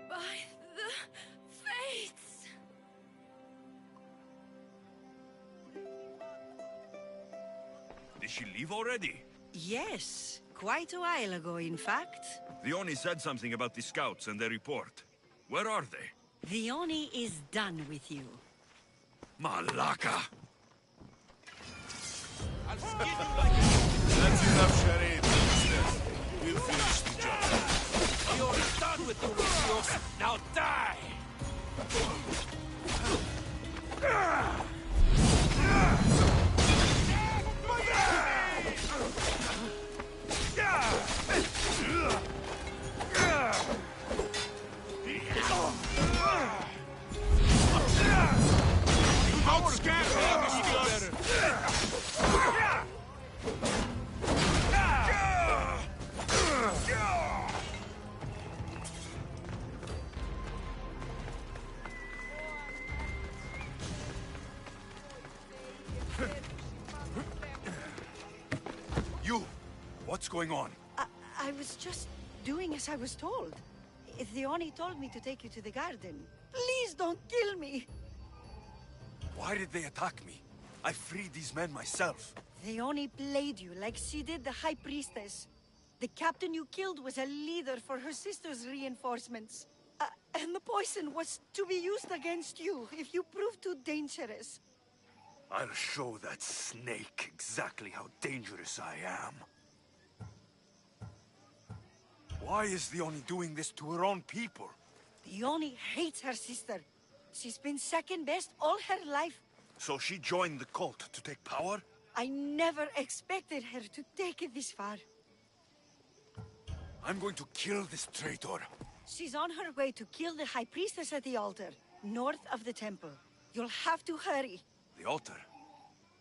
By the fates! Did she leave already? Yes, quite a while ago, in fact. Theoni said something about the scouts and their report. Where are they? Theoni is done with you. Malaka! I'll skin you like a... That's enough charade, princess. We'll finish the job. You're done with the Lucios. Now die! Don't scare me, Mistios! You! What's going on? I was just doing as I was told. Theoni told me to take you to the garden. Please don't kill me! Why did they attack me? I freed these men myself. Theoni played you like she did the High Priestess. The captain you killed was a leader for her sister's reinforcements. And the poison was to be used against you if you proved too dangerous. I'll show that snake exactly how dangerous I am. Why is Theoni doing this to her own people? Theoni hates her sister. She's been second best all her life. So she joined the cult to take power? I never expected her to take it this far. I'm going to kill this traitor. She's on her way to kill the High Priestess at the altar, north of the temple. You'll have to hurry. The altar?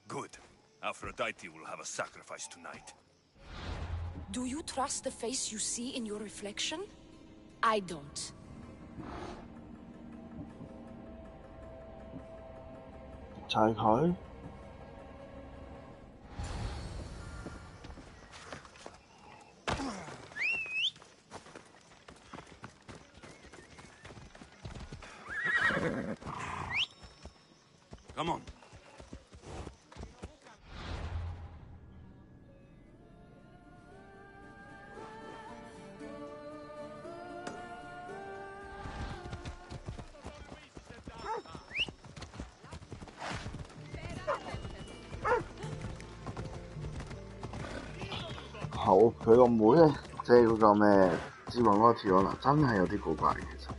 Good. Aphrodite will have a sacrifice tonight. Do you trust the face you see in your reflection? I don't. Chạy khỏi. Come on.好，佢個妹咧，即係嗰個咩之王嗰條嗱，真係有啲古怪嘅其實。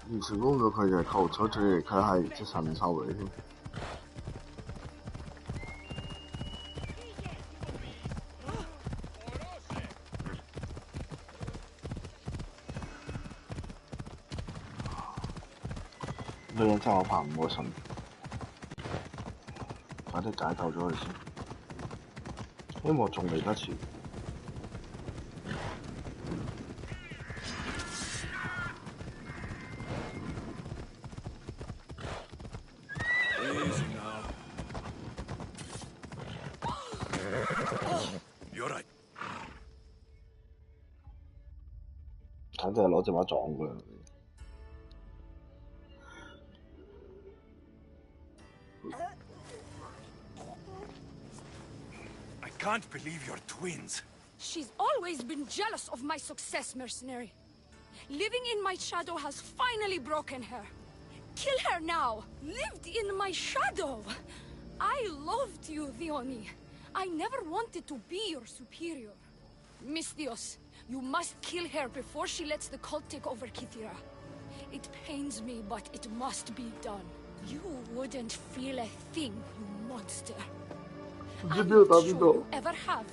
唔成功咗佢就係扣咗佢，佢係即神獸嚟添。女人真係我怕唔開心，快啲解救咗佢先，因為我仲嚟得切。簡直係攞隻馬撞佢。I can't believe you're twins. She's always been jealous of my success, mercenary. Living in my shadow has finally broken her. Kill her now! Lived in my shadow! I loved you, Theoni. I never wanted to be your superior. Misthios, you must kill her before she lets the cult take over Kythera. It pains me, but it must be done. You wouldn't feel a thing, you monster. I'm not sure you ever have.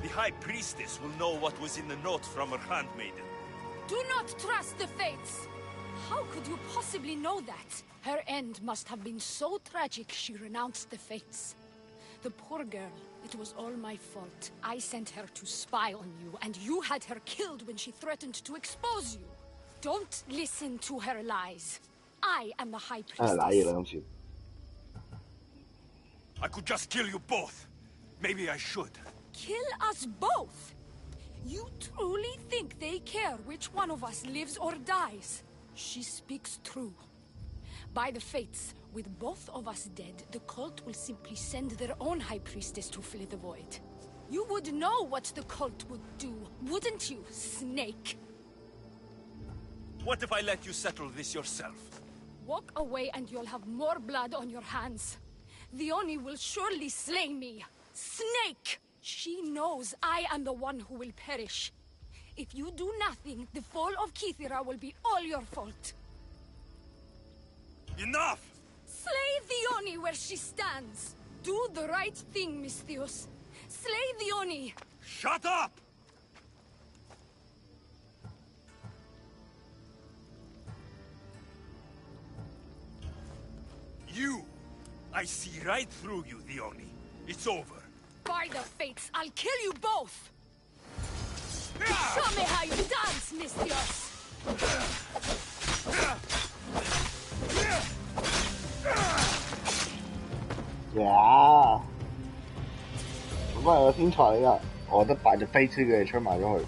The High Priestess will know what was in the note from her handmaiden. Do not trust the fates! How could you possibly know that? Her end must have been so tragic she renounced the fates. The poor girl, it was all my fault. I sent her to spy on you, and you had her killed when she threatened to expose you. Don't listen to her lies. I am the High Priestess. I could just kill you both. Maybe I should. Kill us both? You truly think they care which one of us lives or dies? She speaks true. By the fates, with both of us dead, the cult will simply send their own High Priestess to fill the void. You would know what the cult would do, wouldn't you, Snake? What if I let you settle this yourself? Walk away and you'll have more blood on your hands. The Oni will surely slay me. Snake! She knows I am the one who will perish. If you do nothing, the fall of Kythera will be all your fault. Enough! Slay the Oni where she stands. Do the right thing, Misthios. Slay the Oni. Shut up! You! I see right through you, Theoni. It's over. By the fates, I'll kill you both! Show me how you dance, Misthios!呀！嗰個係個天才嚟㗎，我覺得擺隻飛車嘅出賣咗佢，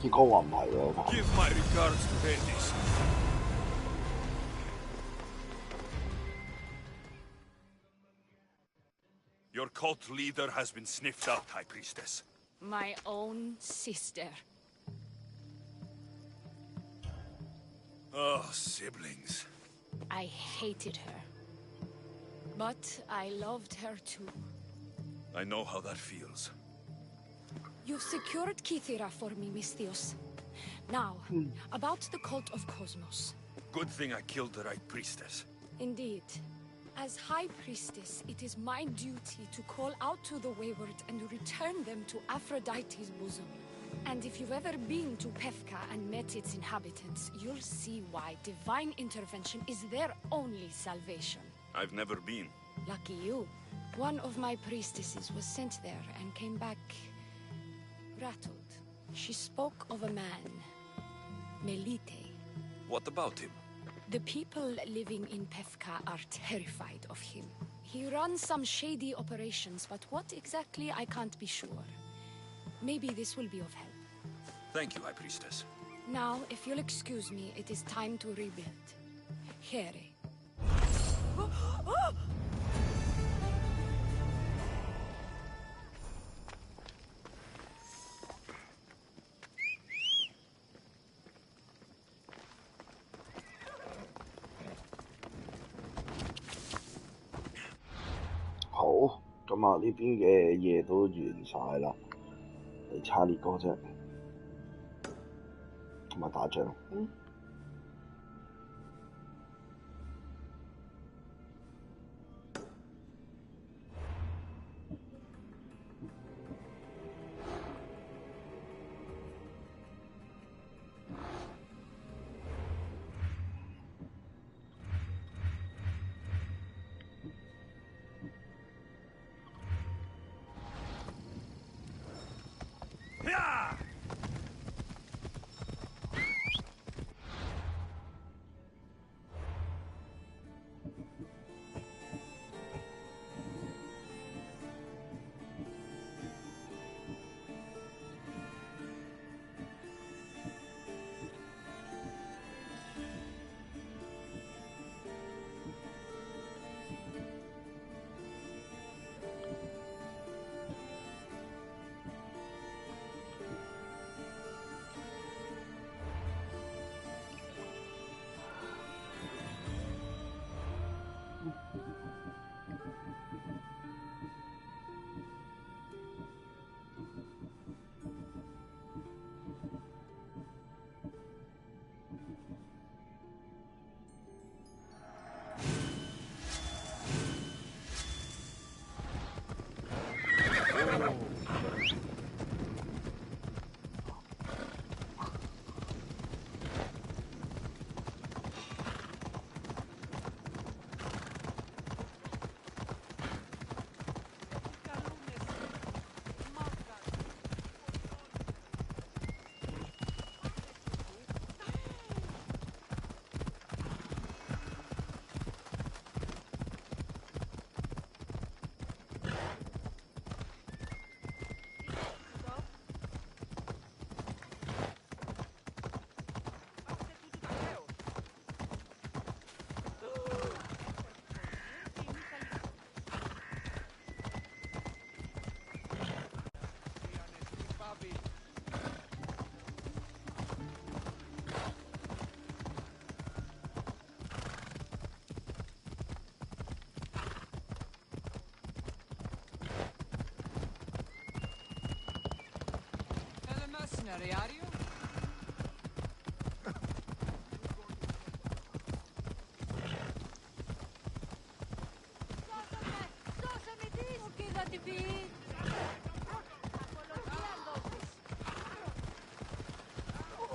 結果話唔係喎。Give my regards to Hades. Your cult leader has been sniffed out, High Priestess. My own sister. Oh, siblings. I hated her. But I loved her too. I know how that feels. You've secured Kythera for me, Misthios. Now, about the cult of Cosmos. Good thing I killed the right priestess. Indeed. As High Priestess, it is my duty to call out to the wayward and return them to Aphrodite's bosom. And if you've ever been to Pefka and met its inhabitants, you'll see why divine intervention is their only salvation. I've never been. Lucky you. One of my priestesses was sent there and came back rattled. She spoke of a man, Melite. What about him? The people living in Pefka are terrified of him. He runs some shady operations, but what exactly I can't be sure. Maybe this will be of help. Thank you, High Priestess. Now, if you'll excuse me, it is time to rebuild. Here.好，咁啊呢邊嘅嘢都完晒啦，嚟差呢個啫，同埋打仗。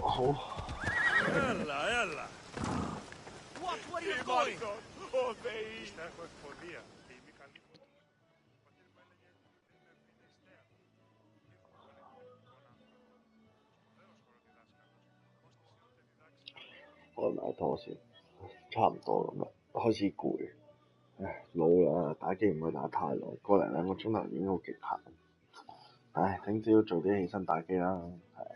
好。What are you doing?我埋拖先，差唔多咁啦，開始攰。唉，老啦，打機唔可以打太耐，個零兩個鐘頭已經好極限。唉，聽朝早啲起身打機啦。係啊，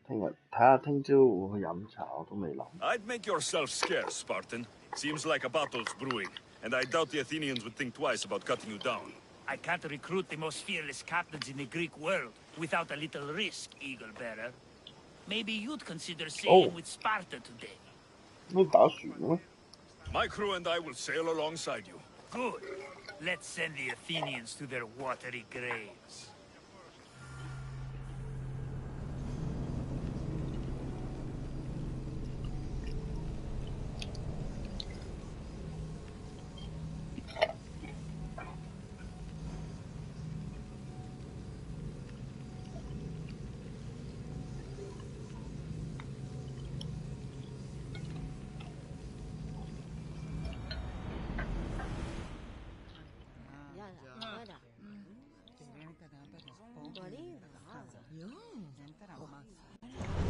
聽日睇下聽朝會去飲茶，我都未諗。I'd make yourself scarce, Spartan. Seems like a battle's brewing, and I doubt the Athenians would think twice about cutting you down. I can't recruit the most fearless captains in the Greek world without a little risk, Eagle Bearer. Maybe you'd consider sailing with Sparta today. 你打船咩？ My crew and I will sail alongside you. Good. Let's send the Athenians to their watery graves.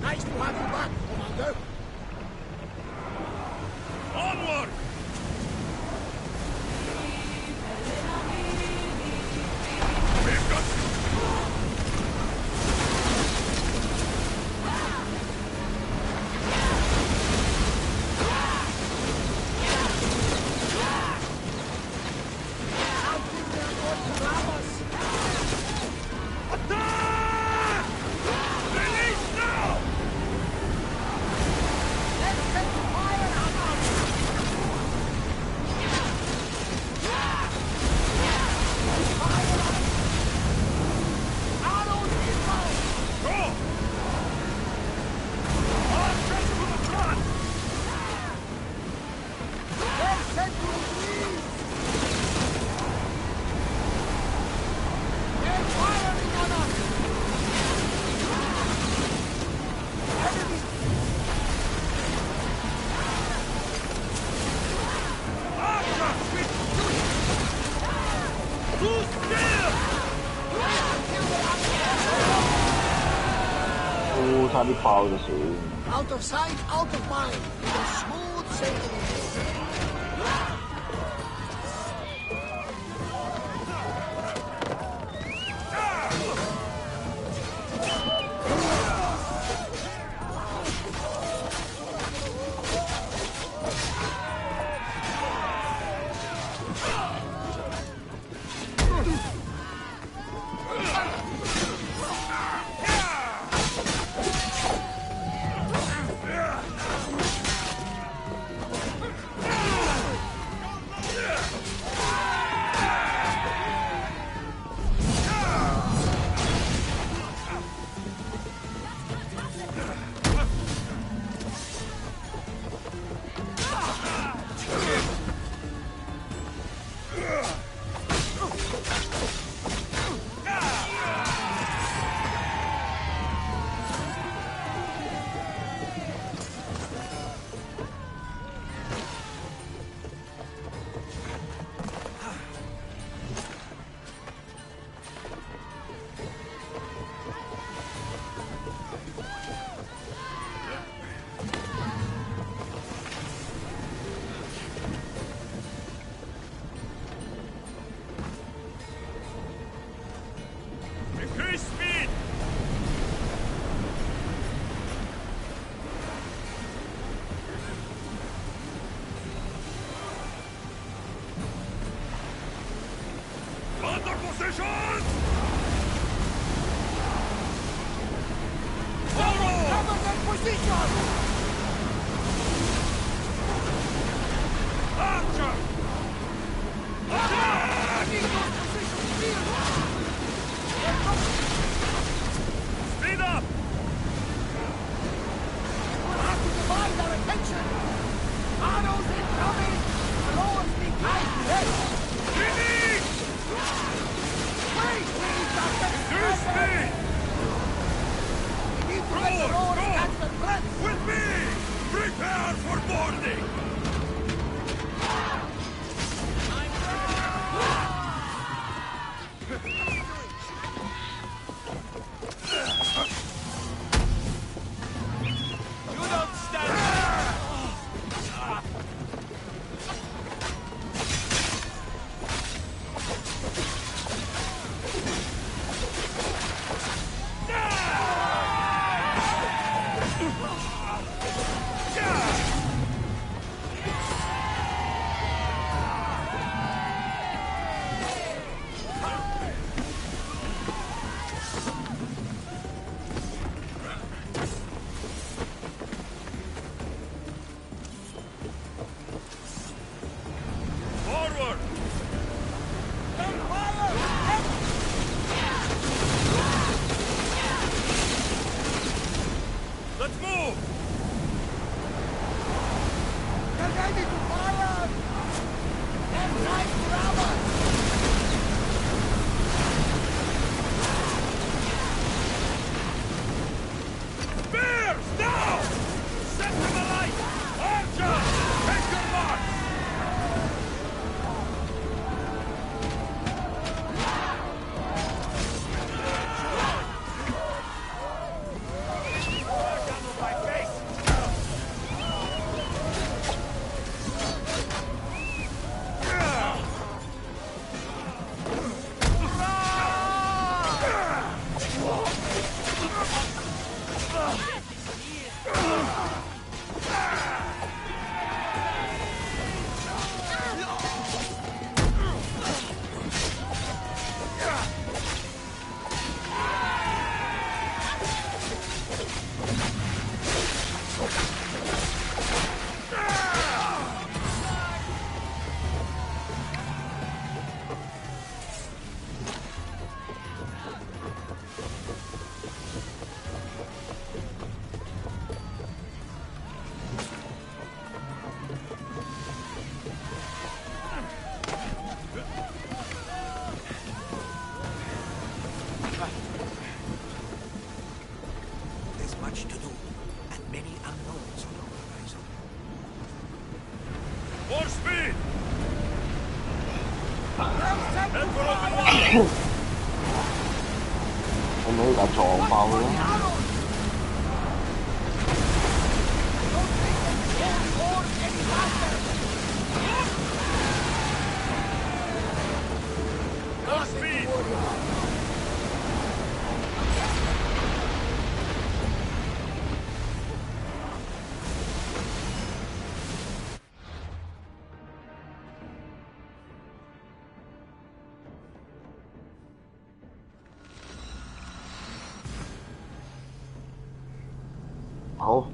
Nice to have you back, Commander. Onward! We've got差啲爆咗水。Out of sight, out of mind. Smooth sailing. boarding! You don't stand forward! Let's move! Get ready to fire! And right grab us! Spears, now! Set them alight! Archer, take your mark! There's much to do, and many unknowns on our horizon. More speed! Head for open water! 咁呢架撞爆佢啦！ More speed!好。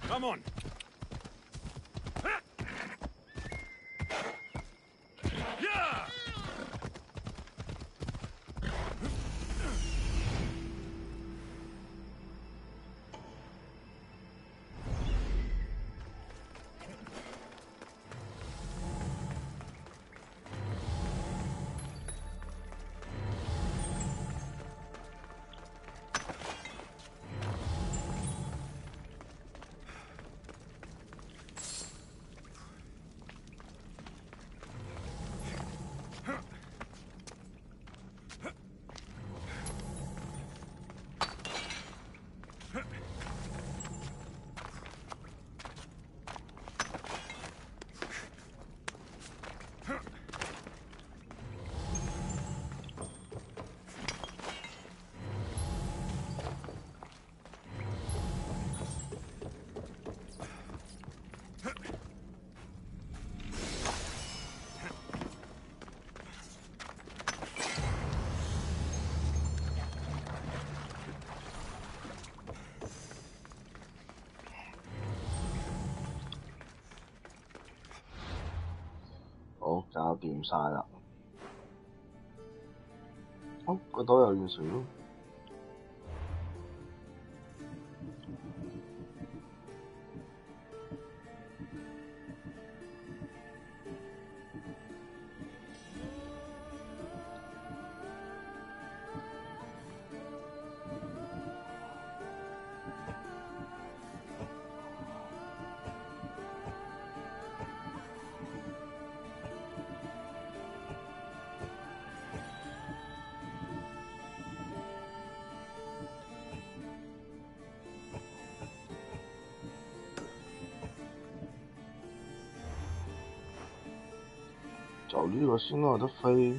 Come on! Yeah! 掂晒啦。哦，個島有件水咯。就呢個先啦，有得飛。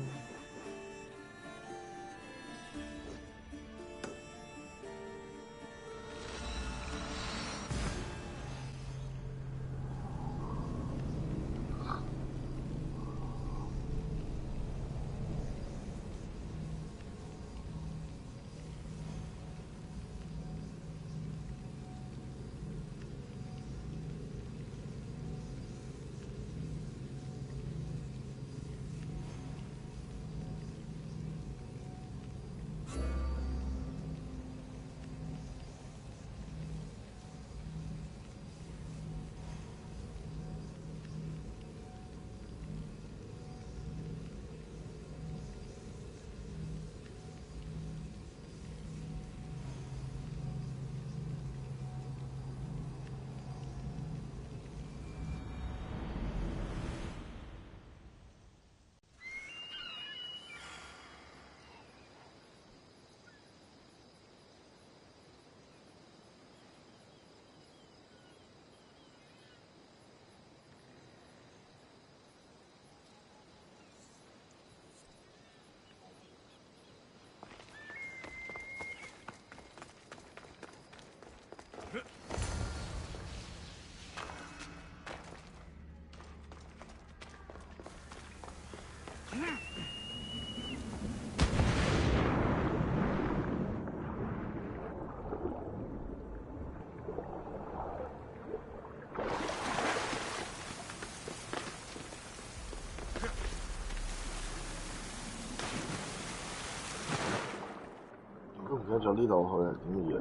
都唔記得咗呢度去係點樣。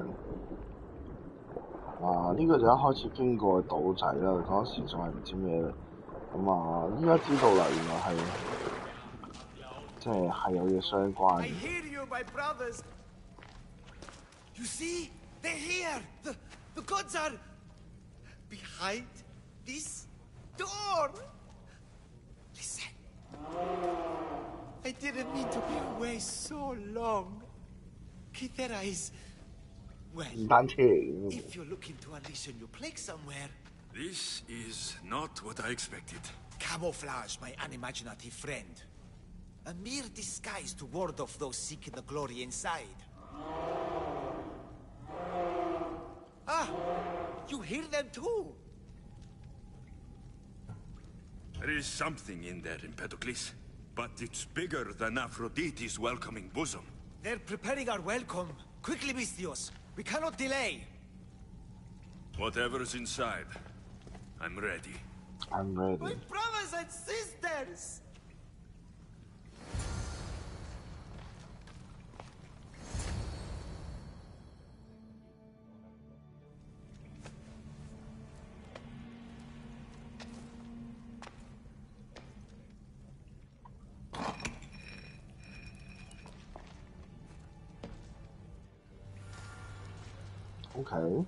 啊！呢、個就一開始經過嘅島仔啦，嗰時仲係唔知咩嚟。咁啊，依家知道啦，原來係即係有嘢相關嘅。I hear you, my brothers. You see, they're here. The gods are behind this door. Listen. I didn't mean to be away so long. Kythera is well. If you're looking to unleash a new plague somewhere. This is not what I expected. Camouflage, my unimaginative friend. A mere disguise to ward off those seeking the glory inside. Ah! You hear them too? There is something in there, Empedocles. But it's bigger than Aphrodite's welcoming bosom. They're preparing our welcome. Quickly, Misthios. We cannot delay. Whatever's inside, I'm ready. I'm ready. My brothers and sisters! Okay.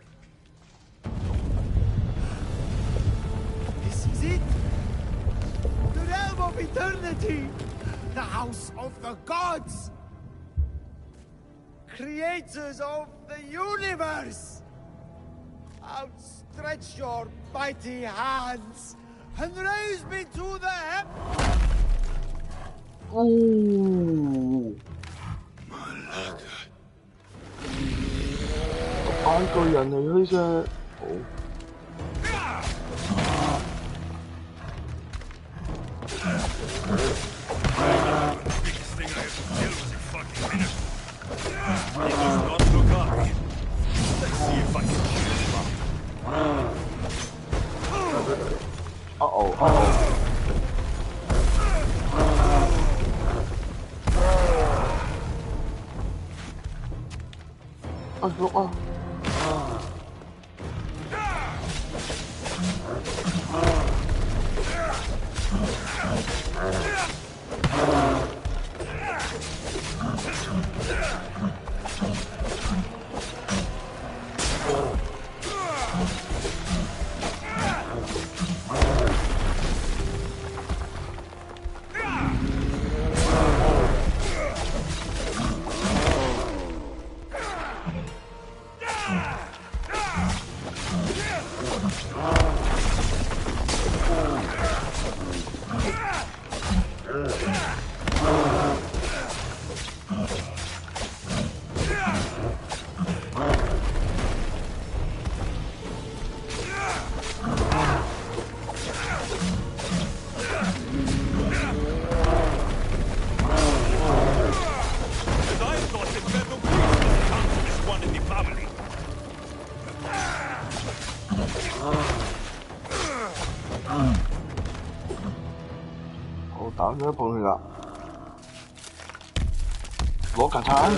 This is it! The realm of eternity! The house of the gods! Creators of the universe! Outstretch your mighty hands and raise me to the heavens! Ooh. Anh個人嚟嘅啫，好。Biggest thing I have to kill was a fucking minute. It was not Lugari. Let's see if I can shoot him up. Uh-oh, uh-oh. 碌啊！我打咗一半血啦，攞曱甴。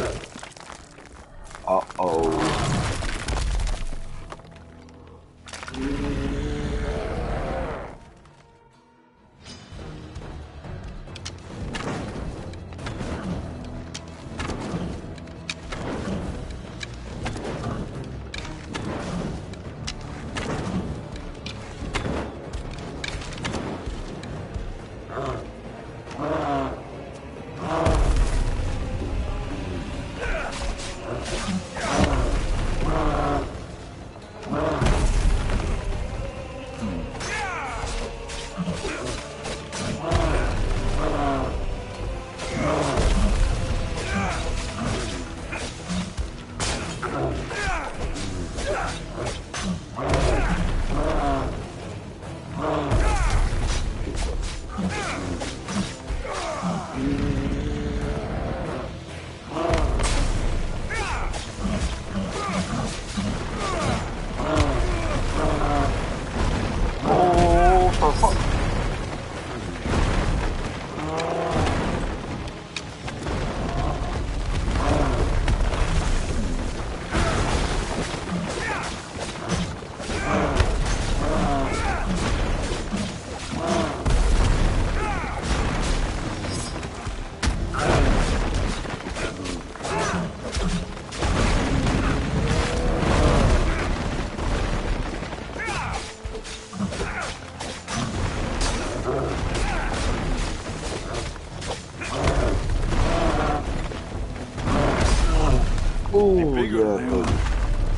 The bigger they are,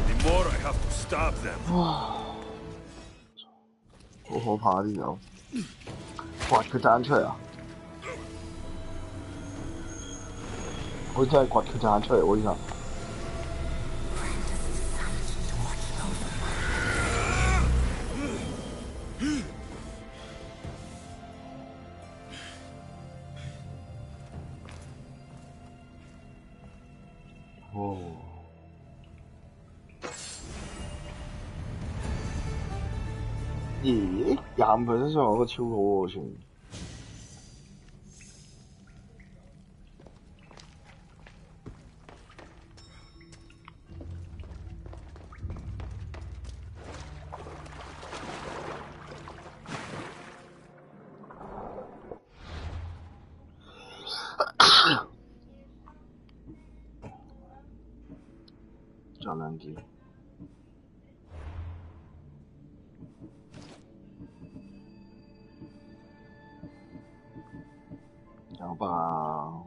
the more I have to stop them. 好可怕啲友，掘佢隻眼出嚟啊！我真係掘佢隻眼出嚟喎！依家。咦？25%傷害都超好喎，算。仲有2件。有吧？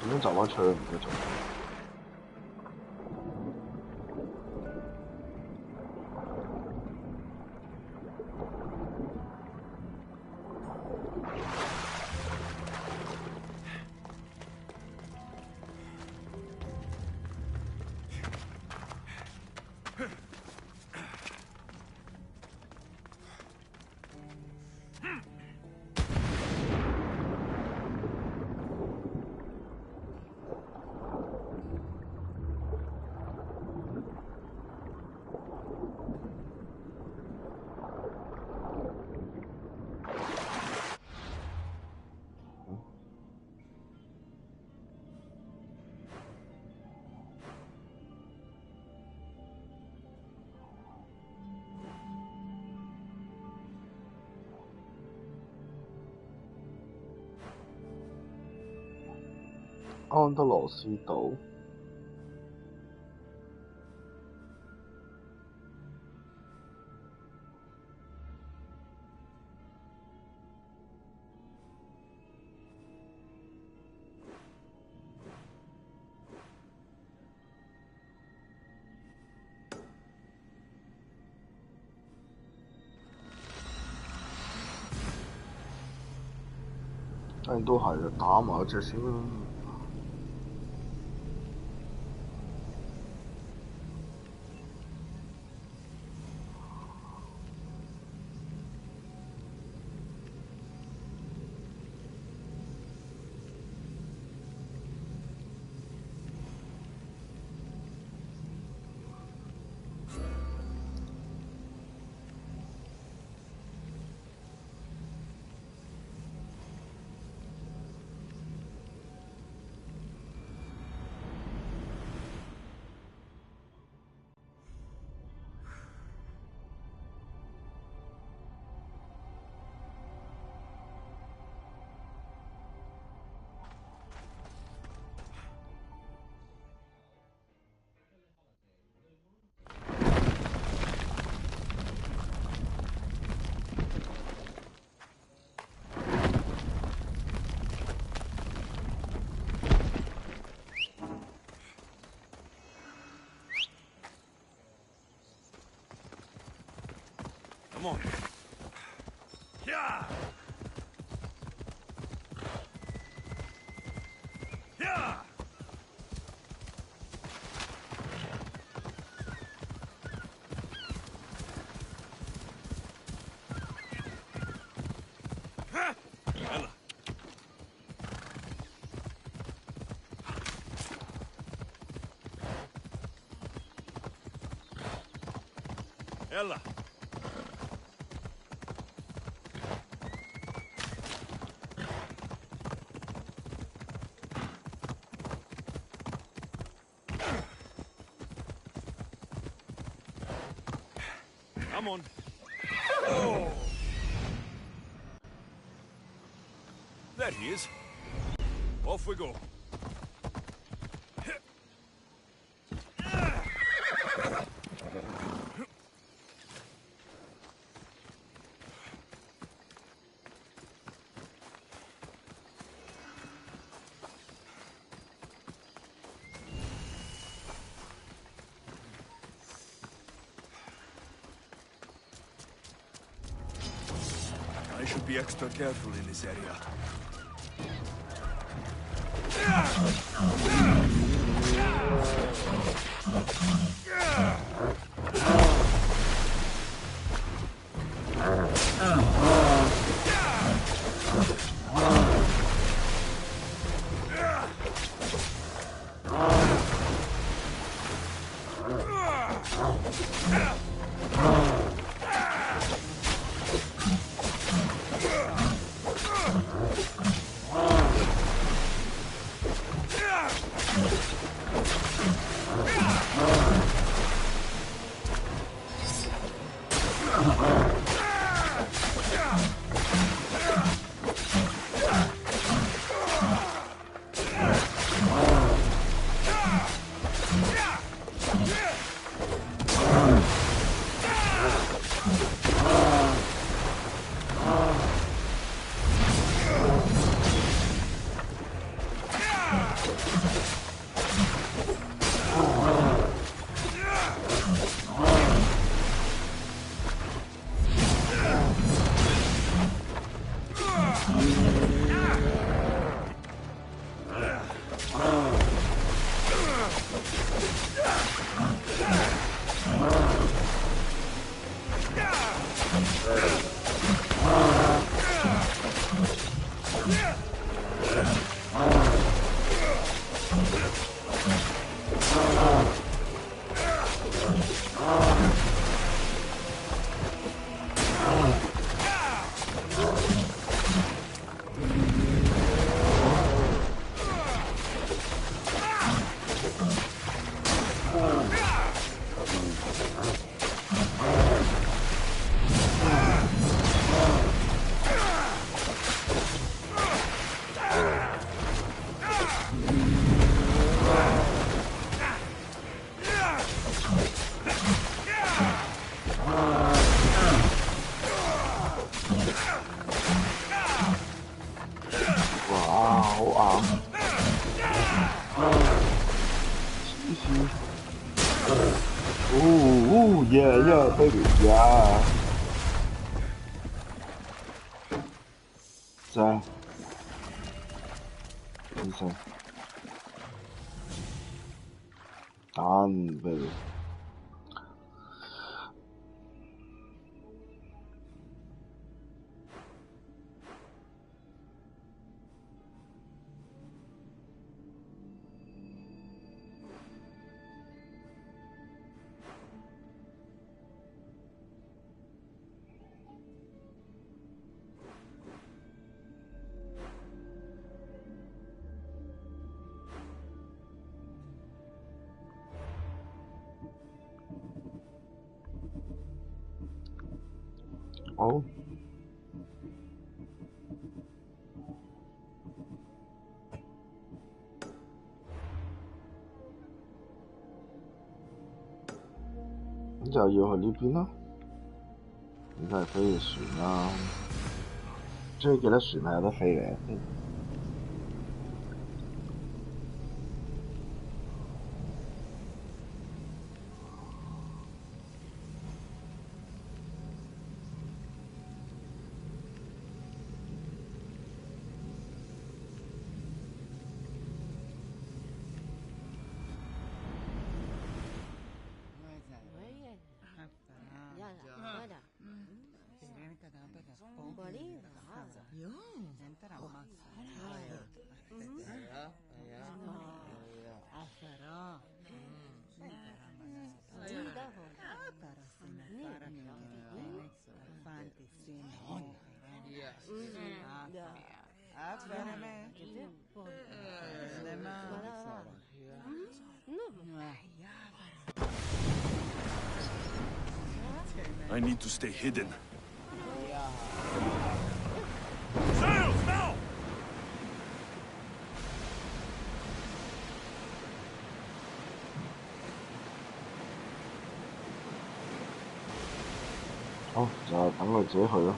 點樣走返出去唔記得咗？安德羅斯島。但都係嘅，打埋隻先啦。Come on. Yeah. Yeah. يلا. يلا. Come on. Oh. There he is. Off we go. I should be extra careful in this area. 硬。黐線。yeah, baby, yeah。正。醫生。done, baby。好。咁就要去呢邊啦。應該係飛嘅船啦。終於記得船係有得飛嘅。I need to stay hidden. Sails now!好，就係等佢自己去咯。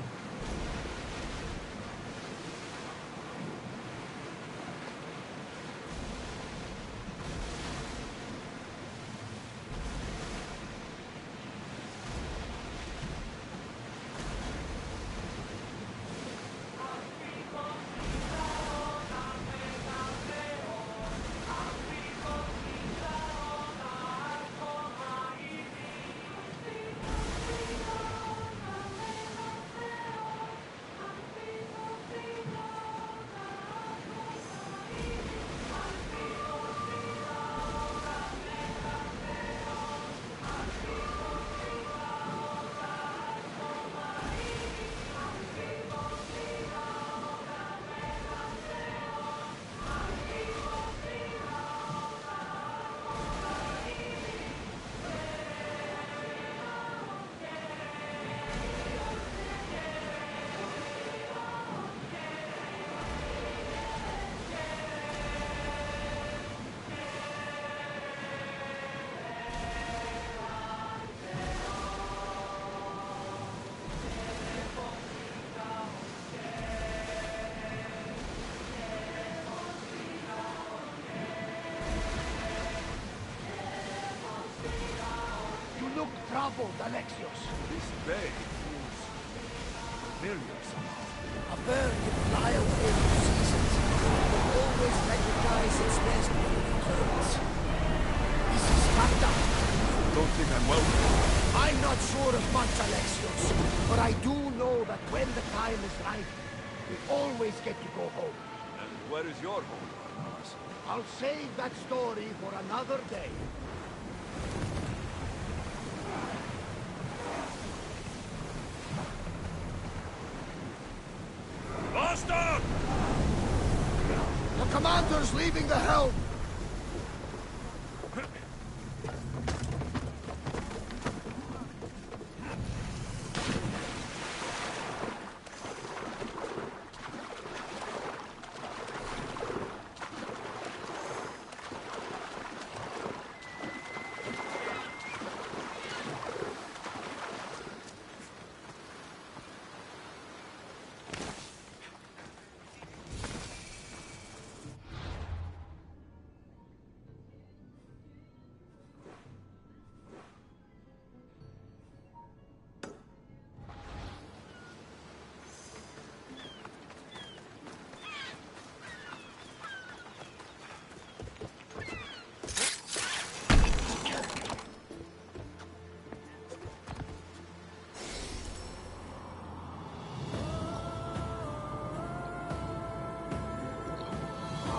Look troubled, Alexios. This bay feels familiar somehow. A bird can fly away for seasons, but always recognize its nest when it returns. This is Sparta. Don't think I'm welcome. I'm not sure of much, Alexios, but I do know that when the time is right, we always get to go home. And where is your home, Barnabas? I'll save that story for another day. Boston! The commander's leaving the helm!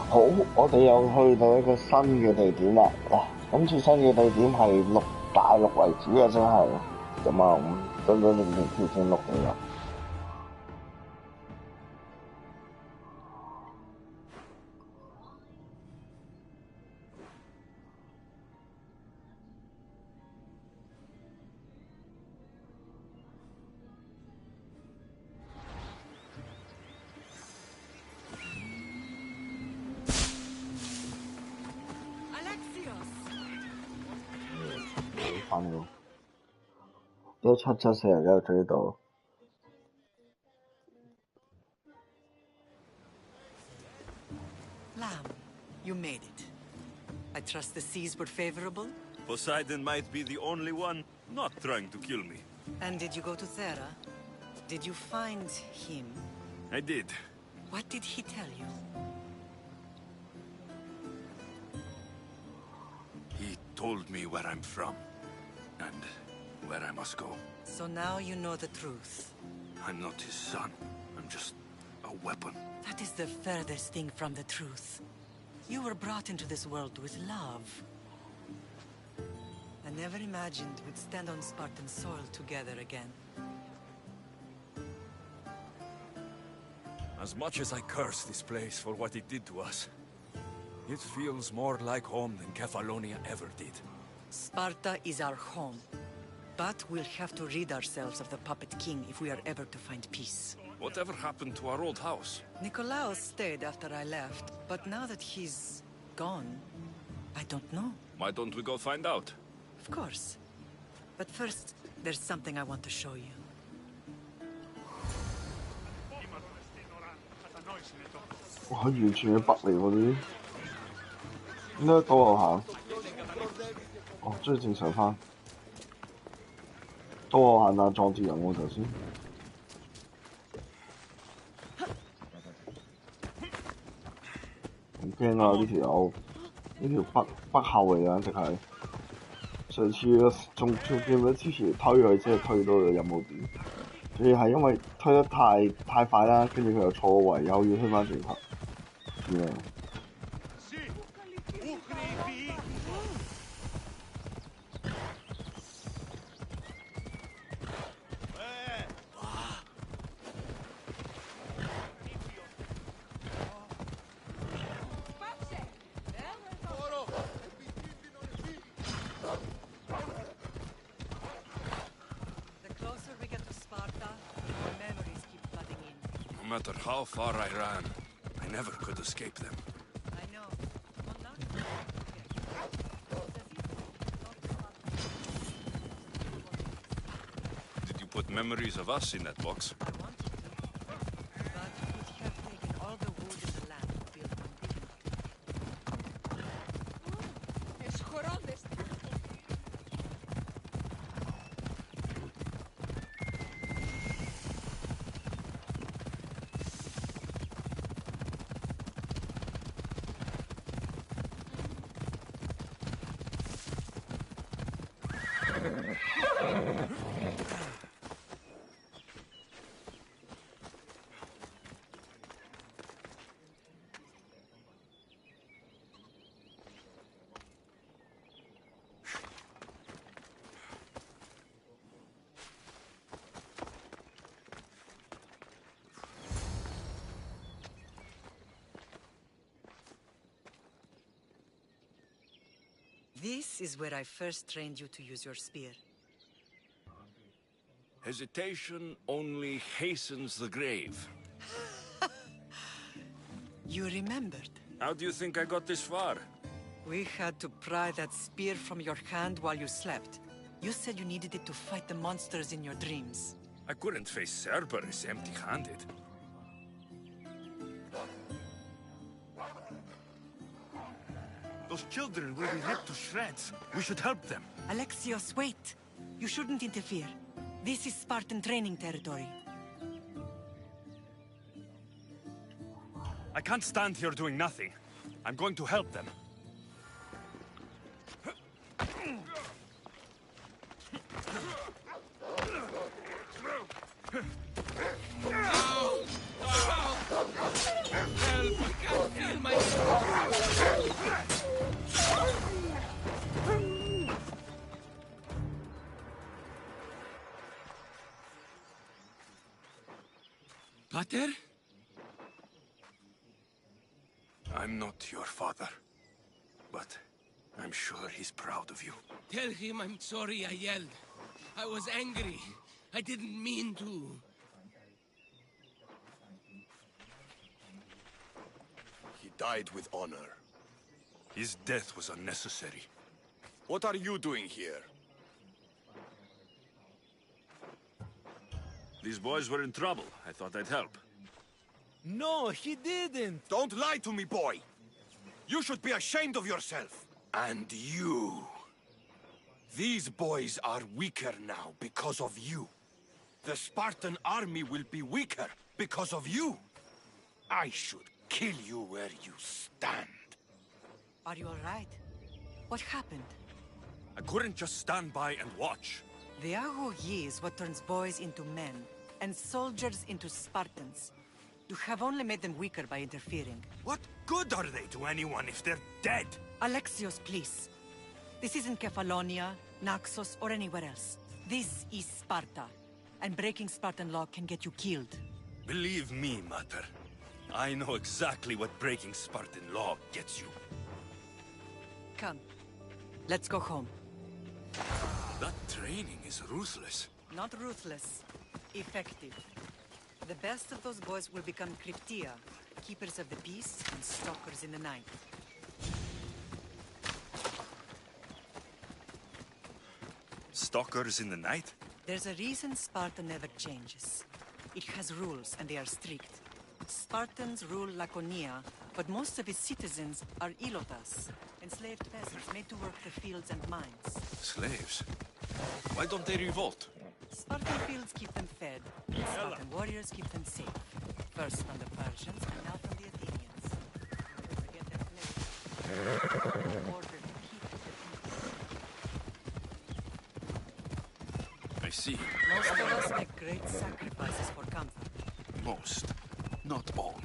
好，我哋又去到一個新嘅地點啦。嗱，今次新嘅地點係錄大陸為主嘅，真係咁啊，真真正正挑戰錄嚟啦。1774又追到。Lamb, you made it. I trust the seas were favorable? Poseidon might be the only one not trying to kill me. And did you go to Thera? Did you find him? I did. What did he tell you? He told me where I'm from. And where I must go. So now you know the truth. I'm not his son. I'm just a weapon. That is the furthest thing from the truth. You were brought into this world with love. I never imagined we'd stand on Spartan soil together again. As much as I curse this place for what it did to us, it feels more like home than Kefalonia ever did. Sparta is our home. But we'll have to rid ourselves of the Puppet King if we are ever to find peace. Whatever happened to our old house? Nikolaos stayed after I left, but now that he's gone, I don't know. Why don't we go find out? Of course. But first, there's something I want to show you. Wow, 完全係北嚟喎呢啲，應該倒後行。哦，終於正常翻。倒後行但撞住人喎頭先。好驚啊！呢條友，呢條北後嚟㗎，直係。上次仲見到之前推佢，即係推到任務點，仲要係因為推得太快啦，跟住佢又錯位，又要推翻轉頭。Yeah. The closer we get to Sparta, the more memories keep flooding in. No matter how far I ran, I never could escape them. I know. Did you put memories of us in that box? I wanted to, but it would have taken all the wood in the land to build one big enough. This is where I first trained you to use your spear. Hesitation only hastens the grave. You remembered. How do you think I got this far? We had to pry that spear from your hand while you slept. You said you needed it to fight the monsters in your dreams. I couldn't face Cerberus empty-handed. Those children will be ripped to shreds. We should help them. Alexios, wait! You shouldn't interfere. This is Spartan training territory. I can't stand here doing nothing. I'm going to help them. Help! I can't feel myself! Pater? I'm not your father, but I'm sure he's proud of you. Tell him I'm sorry I yelled. I was angry. I didn't mean to. He died with honor. His death was unnecessary. What are you doing here? These boys were in trouble. I thought I'd help. No, he didn't. Don't lie to me, boy! You should be ashamed of yourself. And you. These boys are weaker now because of you. The Spartan army will be weaker because of you. I should kill you where you stand. Are you all right? What happened? I couldn't just stand by and watch. The Ago Yi is what turns boys into men, and soldiers into Spartans. You have only made them weaker by interfering. What good are they to anyone if they're dead? Alexios, please. This isn't Kefalonia, Naxos, or anywhere else. This is Sparta, and breaking Spartan law can get you killed. Believe me, Mater. I know exactly what breaking Spartan law gets you. Come, let's go home. That training is ruthless. Not ruthless, effective. The best of those boys will become Cryptia, keepers of the peace and stalkers in the night. Stalkers in the night? There's a reason Sparta never changes. It has rules, and they are strict. Spartans rule Laconia, but most of its citizens are ilotas, enslaved peasants made to work the fields and mines. Slaves? Why don't they revolt? Spartan fields keep them fed, and Spartan warriors keep them safe. First from the Persians, and now from the Athenians. Never forget their place. In order to keep the peace. I see. Most of us make great sacrifices for comfort. Most. Not all.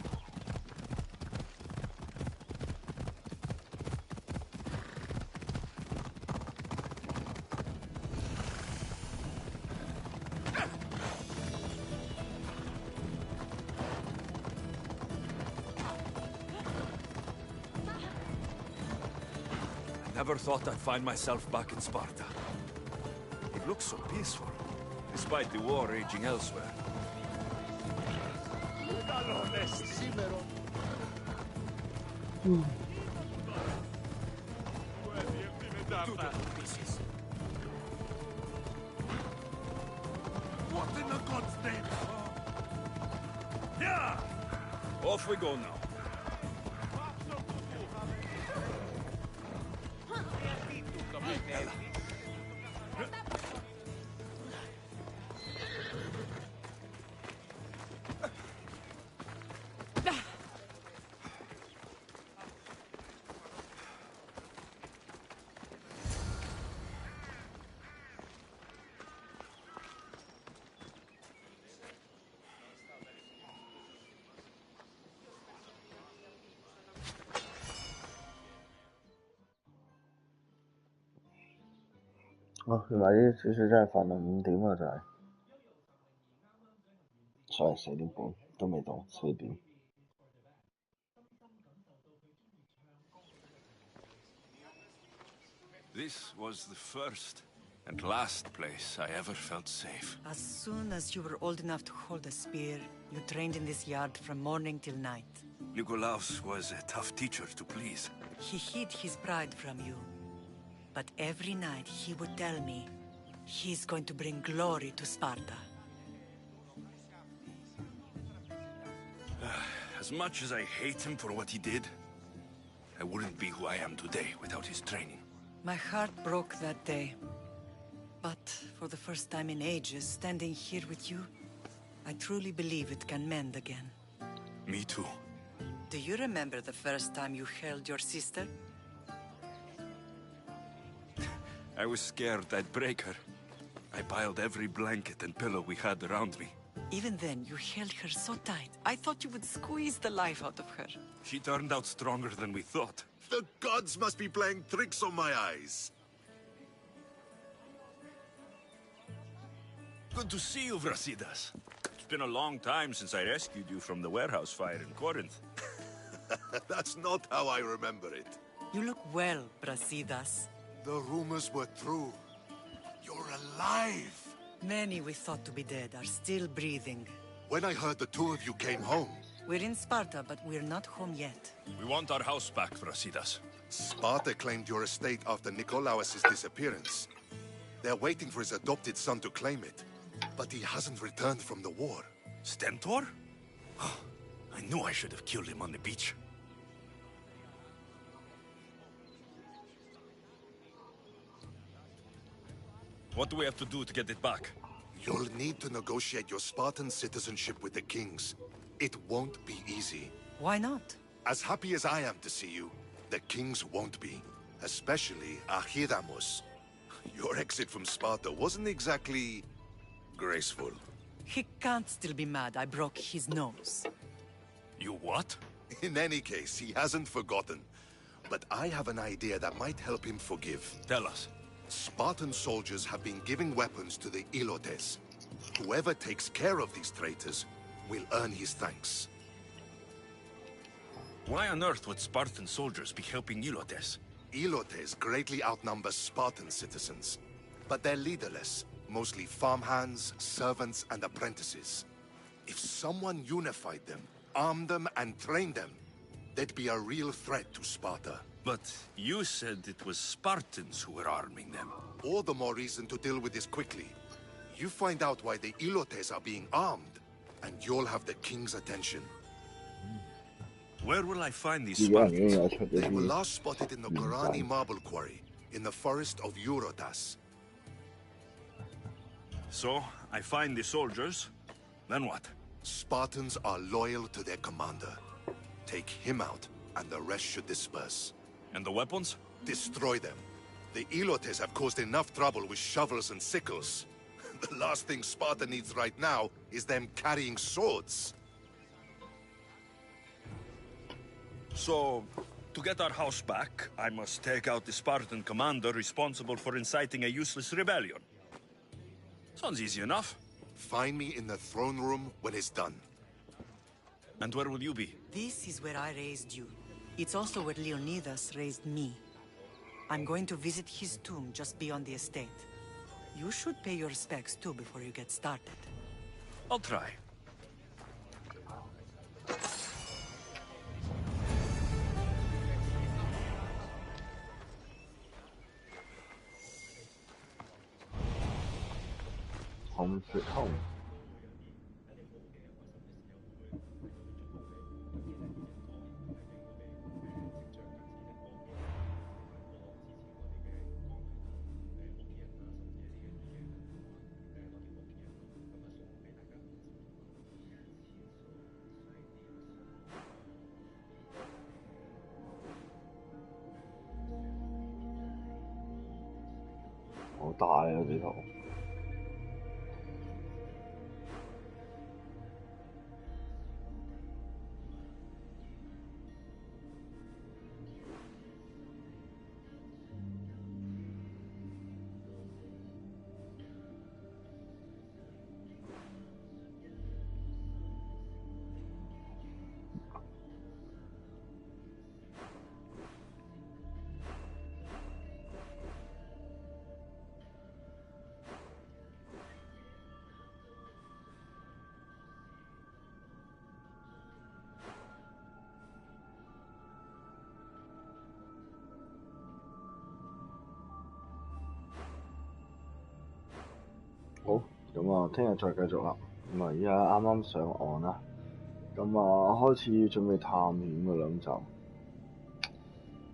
Never thought I'd find myself back in Sparta. It looks so peaceful, despite the war raging elsewhere. What in the God's name? Yeah! Off we go now.原來啲小水真係瞓到5點啊，就係，所以4點半都未到4點。This was the first and last place I ever felt safe. As soon as you were old enough to hold a spear, you trained in this yard from morning till night. Nikolaos was a tough teacher to please. He hid his pride from you. But every night he would tell me, he's going to bring glory to Sparta. As much as I hate him for what he did, I wouldn't be who I am today without his training. My heart broke that day. But for the first time in ages, standing here with you, I truly believe it can mend again. Me too. Do you remember the first time you held your sister? I was scared I'd break her. I piled every blanket and pillow we had around me. Even then, you held her so tight. I thought you would squeeze the life out of her. She turned out stronger than we thought. The gods must be playing tricks on my eyes. Good to see you, Brasidas. It's been a long time since I rescued you from the warehouse fire in Corinth. That's not how I remember it. You look well, Brasidas. The rumors were true. You're alive! Many we thought to be dead are still breathing. When I heard the two of you came home... We're in Sparta, but we're not home yet. We want our house back, Brasidas. Sparta claimed your estate after Nikolaos' disappearance. They're waiting for his adopted son to claim it. But he hasn't returned from the war. Stentor? I knew I should have killed him on the beach. What do we have to do to get it back? You'll need to negotiate your Spartan citizenship with the kings. It won't be easy. Why not? As happy as I am to see you, the kings won't be. Especially Archidamos. Your exit from Sparta wasn't exactly... graceful. He can't still be mad I broke his nose. You what? In any case, he hasn't forgotten. But I have an idea that might help him forgive. Tell us. Spartan soldiers have been giving weapons to the Ilotes. Whoever takes care of these traitors will earn his thanks. Why on earth would Spartan soldiers be helping Ilotes? Ilotes greatly outnumber Spartan citizens. But they're leaderless, mostly farmhands, servants, and apprentices. If someone unified them, armed them, and trained them, they'd be a real threat to Sparta. But you said it was Spartans who were arming them. All the more reason to deal with this quickly. You find out why the Ilotes are being armed, and you'll have the king's attention. Where will I find these Spartans? They were last spotted in the Korani marble quarry, in the forest of Eurotas. So, I find the soldiers, then what? Spartans are loyal to their commander. Take him out, and the rest should disperse. And the weapons? Destroy them. The Ilotes have caused enough trouble with shovels and sickles. The last thing Sparta needs right now is them carrying swords. So, to get our house back, I must take out the Spartan commander responsible for inciting a useless rebellion. Sounds easy enough. Find me in the throne room when it's done. And where will you be? This is where I raised you. It's also where Leonidas raised me. I'm going to visit his tomb just beyond the estate. You should pay your respects too before you get started. I'll try. Home sweet home.好大啊！呢度。好，咁啊，聽日再繼續啦。咁啊，依家啱啱上岸啦，咁啊開始準備探險嘅兩集。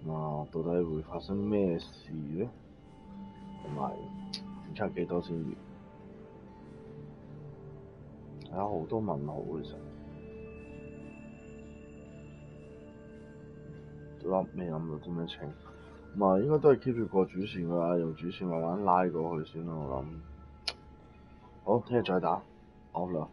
咁啊，到底會發生咩事呢？同埋檢測幾多先完？係啊，好多問號其實。未諗到點樣清。咁啊，應該都係 keep 住個主線㗎啦，用主線慢慢拉過去先啦，我諗。好，聽日再打，好啦。